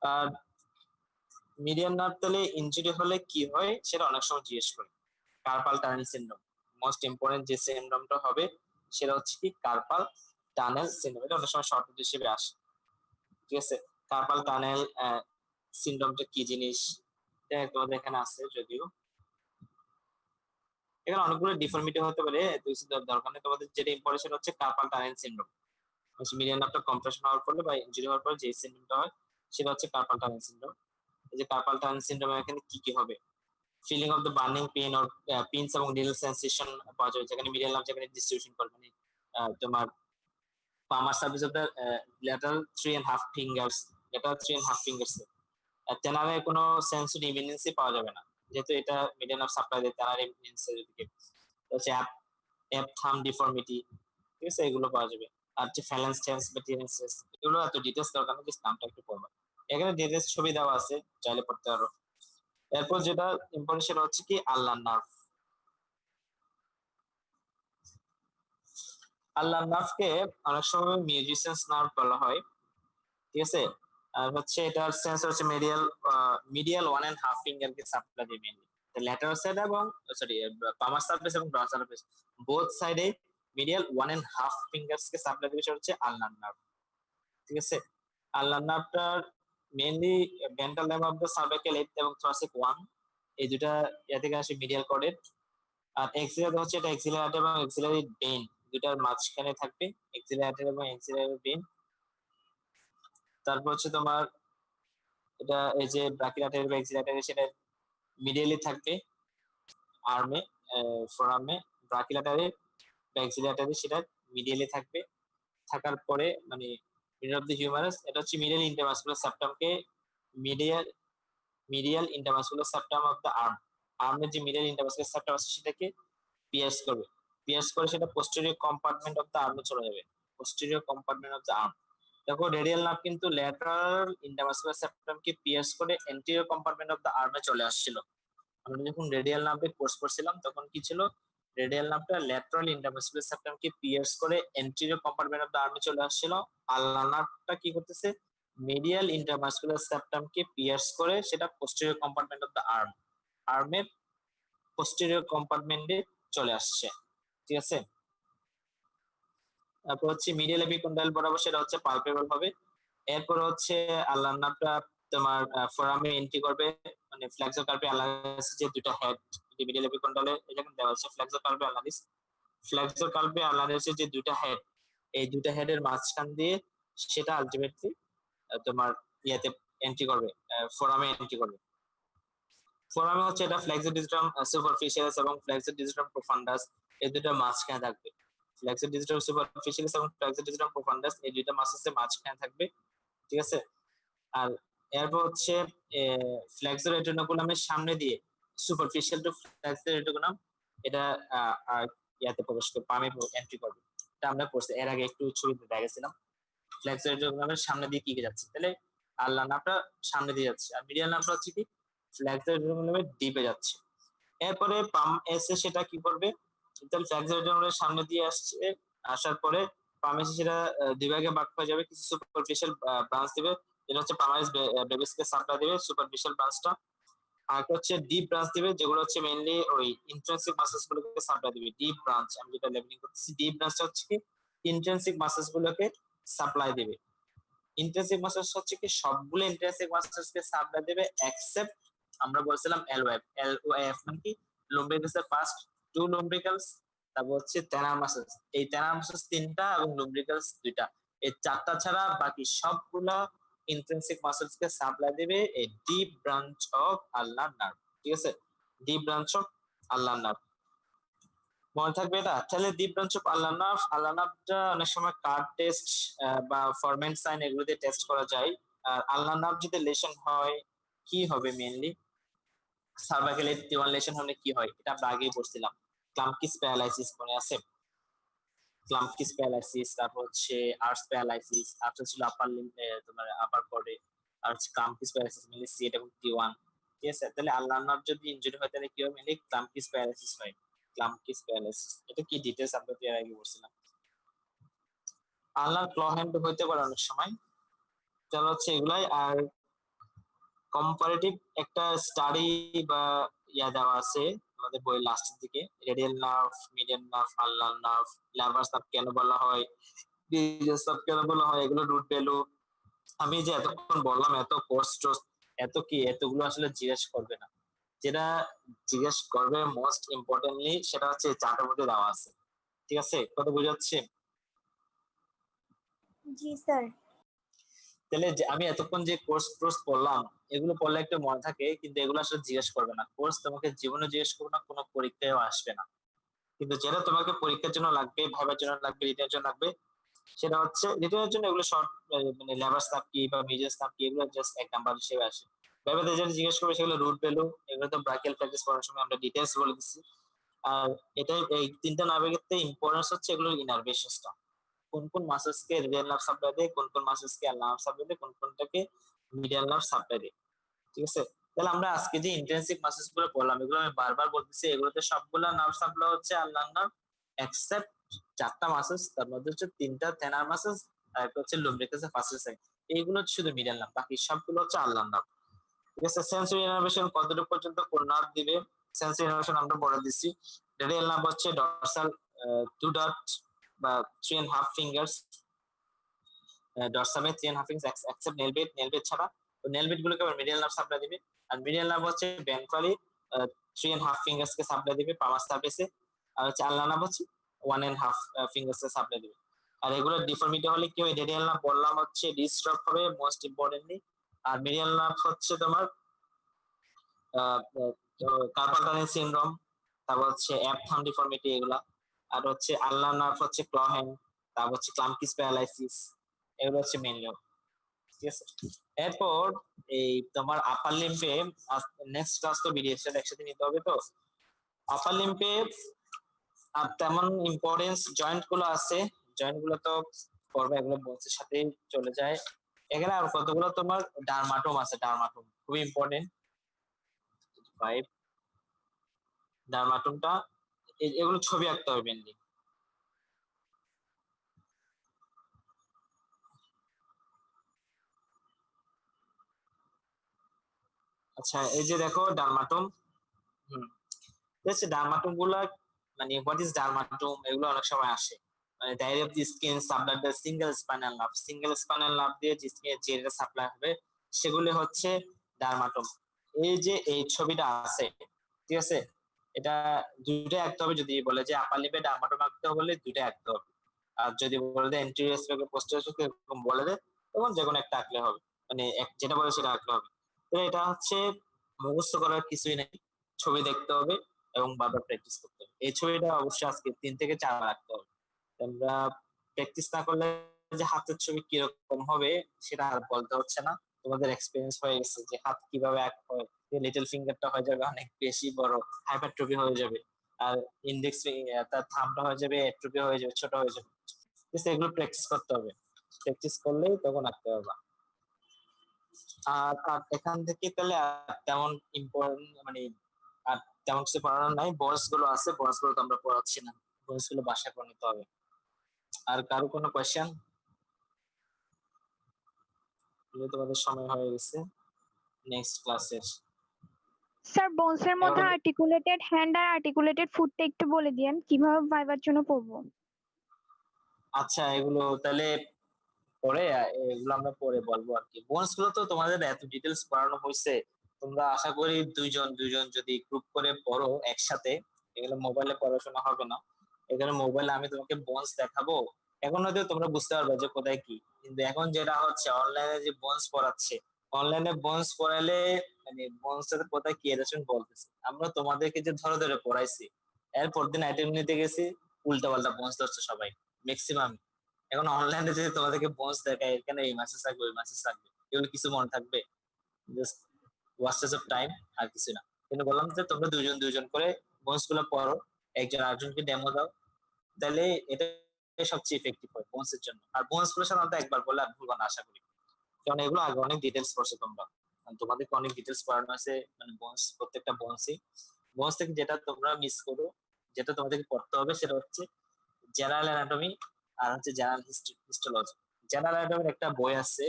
আর মিডিয়ান নার্ভ তাহলে ইনজুরি হলে কি হয় সেটা অনেক সময় জিজ্ঞেস করি। Carpal tunnel syndrome most important যে সিনড্রোমটা হবে সেটা হচ্ছে কি কার্পাল টানেল সিনড্রোম, এটা অনেক সময় শর্ট হিসেবে আসে। ঠিক আছে, কার্পাল টানেল সিনড্রোমটা কি জিনিস এটা তোমাদের এখানে আছে, যদিও এখানে অনেকগুলো ডিফর্মিটি হতে পারে, দরকার নেই। তোমাদের যেটা ইম্পর্টেন্ট সেটা হচ্ছে কার্পাল টানেল সিনড্রোম, মিডিয়ান নার্ভটা কম্প্রেশন হওয়ার ফলে বা ইনজুরি হওয়ার পরে যে সিনড্রোমটা হয় সেটা হচ্ছে কার্পাল টানেল সিনড্রোম। এই যে কার্পাল টানেল সিনড্রোমে এখানে কি কি হবে, feeling of the burning pain or pins এবং নিডল সেন্সেশন পাওয়া যাবে, যেখানে মিডিয়াল নার্ভ যেখানে ডিস্ট্রিবিউশন করবে, মানে তোমার palmar surface of the lateral 3.5 fingers, lateral 3.5 fingers তেনারে কোনো সেন্সরি ইমিনেন্সি পাওয়া যাবে না, যেহেতু এটা মিডিয়ান অফ সাপ্লাই দেয় তেনার ইমিনেন্সি দিকে হচ্ছে অ্যাপ থাম ডিফর্মিটি, ঠিক আছে, এগুলো পাওয়া যাবে। আর যে ফ্যালেন্স টেন্স বা টিরেন্সেস, এগুলো এত ডিটেইলস দরকার নেই, জাস্ট নামটা একটু পড়বা। এখানে ডিটেইলস ছবি দেওয়া আছে, চাইলে পড়তে পারো। এরপর যেটা ইম্পর্টেন্ট সেটা হচ্ছে কি আল্লাহ নার্ভ। আল্লাহ নার্ভকে অনেক সময় মিউজিশিয়ানস নার্ভ বলা হয়, ঠিক আছে। আর হচ্ছে এটার সেন্সর হচ্ছে মিডিয়াল 1.5 ফিঙ্গার কে সাপ্লাই দেবে মেইনলি, ল্যাটারাল সাইড এবং সরি পামার সারফেস এবং ডরসাল সারফেস বোথ সাইডে মিডিয়াল 1.5 ফিঙ্গার্স কে সাপ্লাই দেবে, সেটা হচ্ছে আল্নার নার্ভ, ঠিক আছে। আল্নার নার্ভটার mainly ventral level of the cervical 8 এবং থোরাসিক 1, এই দুটা ইয়া থেকে আসে মিডিয়াল কর্ডের। আর এক্সিলারি হচ্ছে এটা এক্সিলারি এবং এক্সিলারি বেন দুটার মাঝখানে থাকবে, এক্সিলারি এবং এক্সিলারি বেন। তারপর হচ্ছে তোমার এটা এই যে ব্রাকিলাটারি বা এক্সিলাটারি সেটা মিডিয়ালি থাকবে আর্মে, ফোরামে। ব্রাকিলাটারি বা এক্সিলাটারি সেটা মিডিয়ালি থাকবে, থাকার পরে মানে মিডল অফ দ্য হিউমারাস, এটা হচ্ছে মিডিয়াল ইন্টারমাসকুলার সেপ্টামকে medial intermuscular septum of the আর্মের যে মিডিয়াল ইন্টারমাসকুলার সেপ্টাম আছে সেটাকে পিয়ার্স করবে, পিয়ার্স করে সেটা পোস্টেরিয়র কম্পার্টমেন্ট অফ দ্য আর্মে চলে যাবে, posterior compartment of the arm. দেখো রেডিয়াল নার্ভ কিন্তু ল্যাটারাল ইন্টারমাসকুলার সেপ্টামকে পিয়ার্স করে এন্টেরিয়র কম্পার্টমেন্ট অফ দ্য আর্মে চলে আসছিল। আমরা যখন রেডিয়াল নার্ভে কোর্স করছিলাম তখন কি ছিল, রেডিয়াল নার্ভটা ল্যাটারাল ইন্টারমাসকুলার সেপ্টামকে পিয়ার্স করে এন্টেরিয়র কম্পার্টমেন্ট অফ দ্য আর্মে চলে আসছিল। আল্নার নার্ভটা কি করতেছে, মিডিয়াল ইন্টারমাসকুলার সেপ্টামকে পিয়ার্স করে সেটা পোস্টেরিয়র কম্পার্টমেন্ট অফ দ্য আর্মের পোস্টেরিয়র কম্পার্টমেন্টে চলে আসছে, ঠিক আছে। তারপর হচ্ছে মিডিয়াল এপিকন্ডাইল বরাবর সেটা হচ্ছে পালপেবল হবে। এরপর হচ্ছে আল্লাহ নার্ভটা তোমার ফোরামে এন্ট্রি করবে, মানে ফ্লেক্সর কার্পে আলারিস যে দুটো হেড মিডিয়াল এপিকন্ডাইলে এখানে দেওয়া আছে, ফ্লেক্সর কার্পে আলারিস, ফ্লেক্সর কার্পে আলারিসের যে দুটো হেড, এই দুটো হেডের মাঝখান দিয়ে সেটা আলটিমেটলি তোমার ইয়াতে এন্ট্রি করবে, ফোরামে এন্ট্রি করবে। ফোরামে হচ্ছে এটা ফ্লেক্সর ডিজিটাম সুপারফিশিয়ালিস এবং ফ্লেক্সর ডিজিটাম প্রোফান্ডাস, এই দুটো মাঝখানে থাকবে। ফ্লেক্সর ডিজিটাম সুপারফিশিয়ালিস এবং ফ্লেক্সর ডিজিটাম প্রোফান্ডাস এই দুইটা মাসেলসের মাঝখানে থাকবে, ঠিক আছে। আর এরপর হচ্ছে ফ্লেক্সর রেটিকুলামের সামনে দিয়ে সুপারফিশিয়াল টু ফ্লেক্সর রেটিকুলাম এটা ইয়াতে প্রবেশ করবে, পামে এন্ট্রি করবে। এটা আমরা পড়ছি এর আগে একটু ছবিতে দেখেছিলাম। ফ্লেক্সর রেটিকুলামের সামনে দিয়ে কি যাচ্ছে, তাহলে আল্লাহ নার্ভটা সামনে দিয়ে যাচ্ছে, আর মিডিয়াল নার্ভটা হচ্ছে কি ফ্লেক্সর রেটিকুলামের ডিপে যাচ্ছে। এরপরে পাম এসে সেটা কি করবে, তাহলে ফ্লেক্সর রেটিকুলামের সামনে দিয়ে আসছে, আসার পরে পাম এসে সেটা দুই ভাগে ভাগ হয়ে যাবে, কিছু সুপারফিশিয়াল ব্রাঞ্চ দিবে, এটা হচ্ছে পামারিস বেবিসকে সাপ্লাই দিবে সুপারফিশিয়াল ব্রাঞ্চটা, আর হচ্ছে ডিপ ব্রাঞ্চ দিবে যেগুলো হচ্ছে মেইনলি ওই ইন্ট্রিনসিক মাসেলস গুলোকে সাপ্লাই দিবে। ডিপ ব্রাঞ্চ আমি যেটা লেবেলিং করতেছি, ডিপ ব্রাঞ্চটা হচ্ছে কি ইন্ট্রিনসিক মাসেলস গুলোকে সাপ্লাই দিবে। ইন্ট্রিনসিক মাসেলস হচ্ছে কি সবগুলো ইন্ট্রিনসিক মাসেলস কে সাপ্লাই দিবে এক্সেপ্ট আমরা বলছিলাম এলওএফ মানে কি লুম্ব্রিকালসের ফার্স্ট টু লুম্ব্রিকালস, তারপর হচ্ছে টেনার মাসেলস, এই টেনার মাসেলস তিনটা এবং লুম্ব্রিকালস দুইটা, এই চারটা ছাড়া বাকি সবগুলা ইন্ট্রিনসিক মাসেলস কে সাপ্লাই দিবে এই deep branch of Allah nerve, ঠিক আছে, deep branch of Allah nerve, মনে থাকবে এটা। তাহলে ডিপ ব্রাঞ্চ অফ আল্লাহ নার্ভটা অনেক সময় কার্ড টেস্ট বা ফরমেন্ট সাইন এগুলো দিয়ে টেস্ট করা যায়। আর আল্লাহ নার্ভ যদি লেশন হয় কি হবে, মেইনলি সার্ভাইকাল 81 লেশন হলে কি হয় এটা আমরা আগেই পড়ছিলাম, ক্লাম্পকিস প্যারালাইসিস মনে আছে, ক্লাম্পকিস প্যারালাইসিস, তারপর হচ্ছে আর্স প্যারালাইসিস, আর্স ছিল আপার তোমার আপার বডি, আর হচ্ছে ক্লাম্পকিস প্যারালাইসিস মেনলি C8 এবং T1, ঠিক আছে। তাহলে আল্লাহ নার্ভ যদি ইনজুরি হয় তাহলে কি হবে, মেনলি ক্লাম্পকিস প্যারালাইসিস হয়, ক্লাম্পকিস প্যারালাইসিস। এটা কি ডিটেইলস আমরা এর আগে পড়ছিলাম। আল্লাহর ক্ল হ্যান্ড হইতে পারে অনেক সময়, তাহলে হচ্ছে এগুলাই। আর কম্পারেটিভ একটা স্টাডি বা ইয়া দেওয়া আছে আমাদের বইয়ের লাস্টের দিকে, radial nerve, medial nerve, ulnar nerve, lever nerve কেন বলা হয়, ডিজেস নার্ভ কেন বলা হয়, এগুলো রুট ভ্যালু। আমি যে এতক্ষণ বললাম এত কোর্স এত কি এতগুলো আসলে জিজ্ঞেস করবে না, যেটা জিজ্ঞেস করবে মোস্ট ইম্পর্টেন্টলি সেটা হচ্ছে চার্টের মধ্যে দেওয়া আছে, ঠিক আছে, কত বোঝাচ্ছে।
জি স্যার।
তাহলে যে আমি এতক্ষণ যে কোর্স পড়লাম, এগুলো পড়লে একটু মনে থাকে, কিন্তু এগুলো আসলে জিজ্ঞেস করবে না। কোর্স তোমাকে জীবনে জিজ্ঞেস করবে না, কোনো পরীক্ষায়ও আসবে না। কিন্তু যেটা তোমাকে পরীক্ষার জন্য লাগবে, ভাইবার জন্য লাগবে, রিটেনের জন্য লাগবে, সেটা হচ্ছে রিটেনের জন্য এগুলো শর্ট, মানে লেবার স্টাফ কি বা মেজর স্টাফ কি, এগুলো জাস্ট এক নাম্বার হিসেবে আসে। ভাইবাতে যেটা জিজ্ঞেস করবে সেগুলো রুট ভ্যালু, এগুলো তো ব্রাকিয়াল প্র্যাকটিস করার সময় আমরা ডিটেলস বলে দিচ্ছি। আর এটাই এই তিনটা নার্ভের ক্ষেত্রে ইম্পর্টেন্স হচ্ছে এগুলোর ইনারভেশনসটা, কোন কোন মাসেলস কে রেডিয়াল নার্ভ সাপ্লাই দেয়, কোন কোন মাসেলস কে নার্ভ সাপ্লাই দেয়, কোন কোনটাকে মিডিয়াল নার্ভ সাপ্লাই দেয়। ঠিক আছে? তাহলে আমরা আজকে যে ইন্টেনসিভ মাসেলস গুলো পড়লাম, এগুলো আমি বারবার বলতেছি, এগুলোতে সবগুলা নার্ভ সাপ্লাই হচ্ছে আল্লাহ নার্ভ, এক্সেপ্ট চারটা মাসেলস, তার মধ্যে হচ্ছে তিনটা থেনার মাসেলস, আর একটা হচ্ছে লুম্ব্রিকাস ফাসিলিস। এইগুলো শুধু মিডিয়াল নার্ভ, বাকি সবগুলো হচ্ছে আল্লাহ নার্ভ। ঠিক আছে? সেন্সরি ইনারভেশন কতটুকু পর্যন্ত কোন নার্ভ দিবে, সেন্সরি ইনারভেশন আমরা বলে দিচ্ছি। রেডিয়াল নার্ভ হচ্ছে ডরসাল 2 ডট বা 3.5 ফিঙ্গার্স, ডরসামে 3.5 ফিঙ্গার্স এক্সেপ্ট নেলবেট ছাড়া। তো নেলবেট গুলোকে আবার মিডিয়াল নার্ভ সাপ্লাই দিবে। আর মিডিয়াল নার্ভ হচ্ছে ভেন্ট্রালি 3.5 ফিঙ্গার্স কে সাপ্লাই দিবে পামাস সারফেসে। আর হচ্ছে আল্লাহ নার্ভ হচ্ছে 1.5 ফিঙ্গার্স কে সাপ্লাই দিবে। আর এগুলো ডিফর্মিটি হলে কি হয়, রেডিয়াল নার্ভ বললাম হচ্ছে ডিস্ট্রক হবে মোস্ট ইম্পর্টেন্টলি। আর মিডিয়াল নার্ভ হচ্ছে তোমার কার্পাল টানেল সিনড্রোম, তারপর হচ্ছে অ্যাপথাম ডিফর্মিটি এগুলা। আর হচ্ছে আল্লাহ নার্ভ হচ্ছে ক্ল হ্যান্ড, তারপর হচ্ছে ক্লাম্পিস প্যারালাইসিস, এগুলো হচ্ছে মেইনলি। ঠিক আছে? এরপর এই তোমার আপার লিম্পে নেক্সট ক্লাস তো বিডিএস এর একসাথে নিতে হবে। তো আপার লিম্পে আর তেমন ইম্পর্টেন্স জয়েন্ট গুলো আছে, জয়েন্ট গুলো তো পড়বে, এগুলো বোনসের সাথে চলে যায়। এখানে আর কতগুলো তোমার ডারমাটোম আছে, ডারমাটোম খুবই ইম্পর্টেন্ট। 5 ডারমাটোমটা, এগুলো ছবি আঁকতে হবে মেনলি। আচ্ছা, এই যে দেখো ডারমাটোম। হুম, ঠিক আছে। ডারমাটোম গুলা মানে হোয়াট ইজ ডারমাটোম, এগুলো অনেক সময় আসে। মানে diary of the skin supply the single spinal nerve দিয়ে যে স্কিনের যে সাপ্লাই হবে, সেগুলি হচ্ছে ডারমাটোম। এই যে এই ছবিটা আছে, ঠিক আছে, এটা দুইটা আঁকতে হবে। যদি বলে যে আপার লিপে ডারমাটোম আঁকতে হবে, বলে দুইটা আঁকতে হবে। আর যদি বলে দেয় এন্টেরিয়র স্পেকে পোস্টেরিয়র স্পেকে এরকম বলে দেয়, তখন যে কোনো একটা আঁকলে হবে, মানে যেটা বলে সেটা আঁকলে হবে। তো এটা হচ্ছে মুখস্থ করার কিছুই নেই, ছবি দেখতে হবে এবং বারবার প্র্যাকটিস করতে হবে। এই ছবিটা অবশ্যই আজকে 3 থেকে 4 রাখতে হবে। আমরা প্র্যাকটিস না করলে যে হাতের ছবি কিরকম হবে সেটা আর বলতে হচ্ছে না, তোমাদের এক্সপিরিয়েন্স হয়ে গেছে যে হাত কিভাবে আঁক হয়। লিটল ফিঙ্গারটা হয়ে যাবে অনেক বেশি বড়, হাইপারট্রফি হয়ে যাবে। আর ইন্ডেক্স তার থামটা হয়ে যাবে অ্যাট্রফি হয়ে যাবে, ছোট হয়ে যাবে। এগুলো প্র্যাকটিস করতে হবে, প্র্যাকটিস করলেই তখন আঁকতে পারবা। আর আর এখান থেকে তাহলে তেমন ইম্পর্টেন্ট মানে আর তেমন কিছু পড়ানোর নাই। বয়স গুলো আছে, বয়স গুলো তো আমরা পড়াচ্ছি না, বয়স গুলো বাসায় পড়ে নিতে হবে। আর কারো কোনো কোয়েশ্চেন? তোমাদের সময় হয়ে গেছে নেক্সট ক্লাসের।
স্যার বোনসের মধ্যে আর্টিকুলেটেড হ্যান্ড আর আর্টিকুলেটেড ফুটটা একটু বলে দিয়েন কিভাবে ভাইবার জন্য পড়বো।
আচ্ছা, এগুলো তাহলে পরে এগুলো আমরা পরে বলবো আর কি। বোনস গুলো তো তোমাদের এত ডিটেলস পড়ানো হয়েছে, তোমরা আশা করি দুইজন দুইজন যদি গ্রুপ করে পড়ো একসাথে, এগুলো মোবাইলে পড়াশোনা হবে না। এখানে মোবাইলে আমি তোমাকে বোনস দেখাবো, এখন হয়তো তোমরা বুঝতে পারবে যে কোথায় কি। কিন্তু এখন যেটা হচ্ছে অনলাইনে যে বোনস পড়াচ্ছে, অনলাইনে বোনস পড়াইলে মানে বোনস এর কোথায় কি এডাশন বলতেছে, আমরা তোমাদেরকে যে ধরে ধরে পড়াইছি, এরপর দিন আইটেম নিতে গেছি উল্টা পাল্টা বোনস ধরছে সবাই ম্যাক্সিমাম। এখন অনলাইনে যদি তোমাদেরকে বোনস দেখায়, এখানে এই মেসেজ থাকবে ওই মেসেজ থাকবে, এগুলো কিছু মনে থাকবে? জাস্ট ওয়াস্টেজ অফ টাইম, আর কিছু না। কিন্তু বললাম যে তোমরা দুইজন দুইজন করে বোনস গুলো পড়ো, একজন আরেকজনকে ডেমো দাও, তাহলে এটা সবচেয়ে ইফেক্টিভ হয় বোনসের জন্য। আর বোনস গুলো সাধারণত একবার বললে আর ভুলবা না আশা করি, কারণ এগুলো আগে অনেক ডিটেলস পড়ছো তোমরা। আর তোমাদেরকে অনেক ডিটেলস পড়ানো আছে, মানে বোনস প্রত্যেকটা বোনসই। বোনস থেকে যেটা তোমরা মিস করো, যেটা তোমাদেরকে পড়তে হবে, সেটা হচ্ছে জেনারেল অ্যানাটমি আর হচ্ছে জেনারেল হিস্টোলজি। জেনারেল অ্যানাটমির একটা বই আছে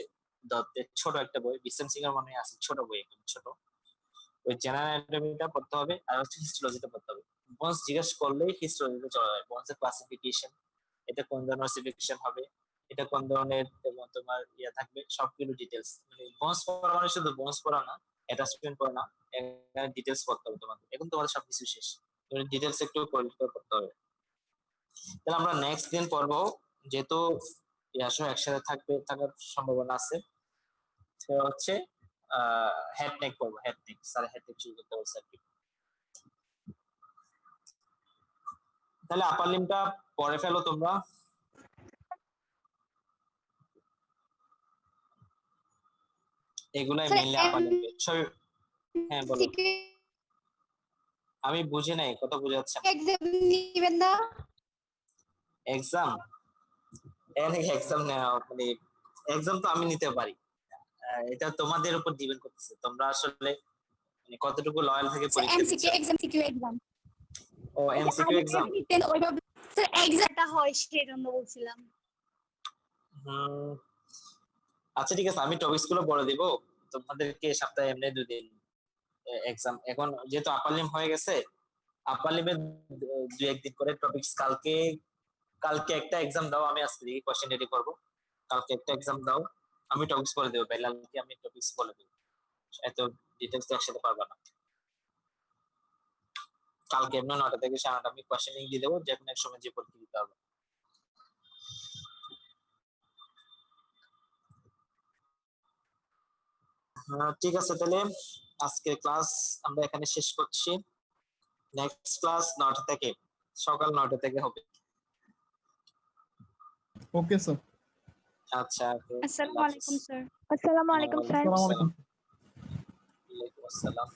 দত্তের, ছোট একটা বই, বিসেম সিং এর মনে হয় আছে, ছোট বই, একদম ছোট। ওই জেনারেল অ্যানাটমিটা পড়তে হবে, আর হচ্ছে হিস্টোলজিটা পড়তে হবে। বোনস জিজ্ঞেস করলেই হিস্টোলজিতে চলে যায়। বোনসের ক্লাসিফিকেশন, এটা কোন ধরনের ক্লাসিফিকেশন হবে, এটা কোন ধরনের তোমার ইয়ে থাকবে, সবগুলো ডিটেলস। মানে বোনস পড়া মানে শুধু বোনস পড়া না, অ্যাটাচমেন্ট পড়া না, ডিটেলস পড়তে হবে তোমাদের। এখন তোমাদের সবকিছু শেষ, ডিটেলস একটু পরিষ্কার করতে হবে। তাহলে আমরা নেক্সট দিন পড়বো, যেহেতু ইয়াসও একসাথে থাকার সম্ভাবনা আছে, হচ্ছে হেড নেক করবো, head neck sir, head neck শুরু করতে বলছে আর কি। তাহলে আপার লিমটা পরে ফেলো তোমরা। এগুলাই মেইনলি আপার লিম। হ্যাঁ বলো। আমি বুঝি নাই, কত বুঝাচ্ছেন?
এক্সাম নিবেন না?
এক্সাম এক্সাম নেওয়া মানে এক্সাম তো আমি নিতে পারি, এটা তোমাদের উপর ডিপেন্ড করতেছে তোমরা আসলে মানে কতটুকু লয়াল থেকে পরীক্ষা দিচ্ছ।
MCQ exam.
ও এমসিকিউ এক্সাম।
ওইভাবে স্যার এক্সামটা হয় সেজন্য বলছিলাম।
আচ্ছা ঠিক আছে, আমি টপিকস গুলো বলে দিব তোমাদেরকে। সপ্তাহে এমনি 2 দিন এক্সাম। এখন যেহেতু আপার লিম হয়ে গেছে, আপার লিমে 2-1 দিন করে টপিকস। কালকে একটা এক্সাম দাও, আমি আজকে দেখি কোশ্চেন রেডি করবো। কালকে একটা এক্সাম দাও, আমি টপিকস বলে দেবো, বেলালকে আমি টপিকস বলে দেবো, এত ডিটেলস একসাথে পারবা না। কালকে এমনি 9টা থেকে 9:30 আমি কোশ্চেন লিঙ্ক দিয়ে দেবো, যে কোনো এক সময় যে পরীক্ষা দিতে হবে। ঠিক আছে, তাহলে আজকে ক্লাস আমরা এখানে শেষ করছি। নেক্সট ক্লাস 9টা থেকে, সকাল 9টা থেকে হবে।
Okay sir.
আচ্ছা,
আসসালামু আলাইকুম স্যার। আসসালামু আলাইকুম স্যার।
আসসালামু আলাইকুম।
ওয়ালাইকুম আসসালাম।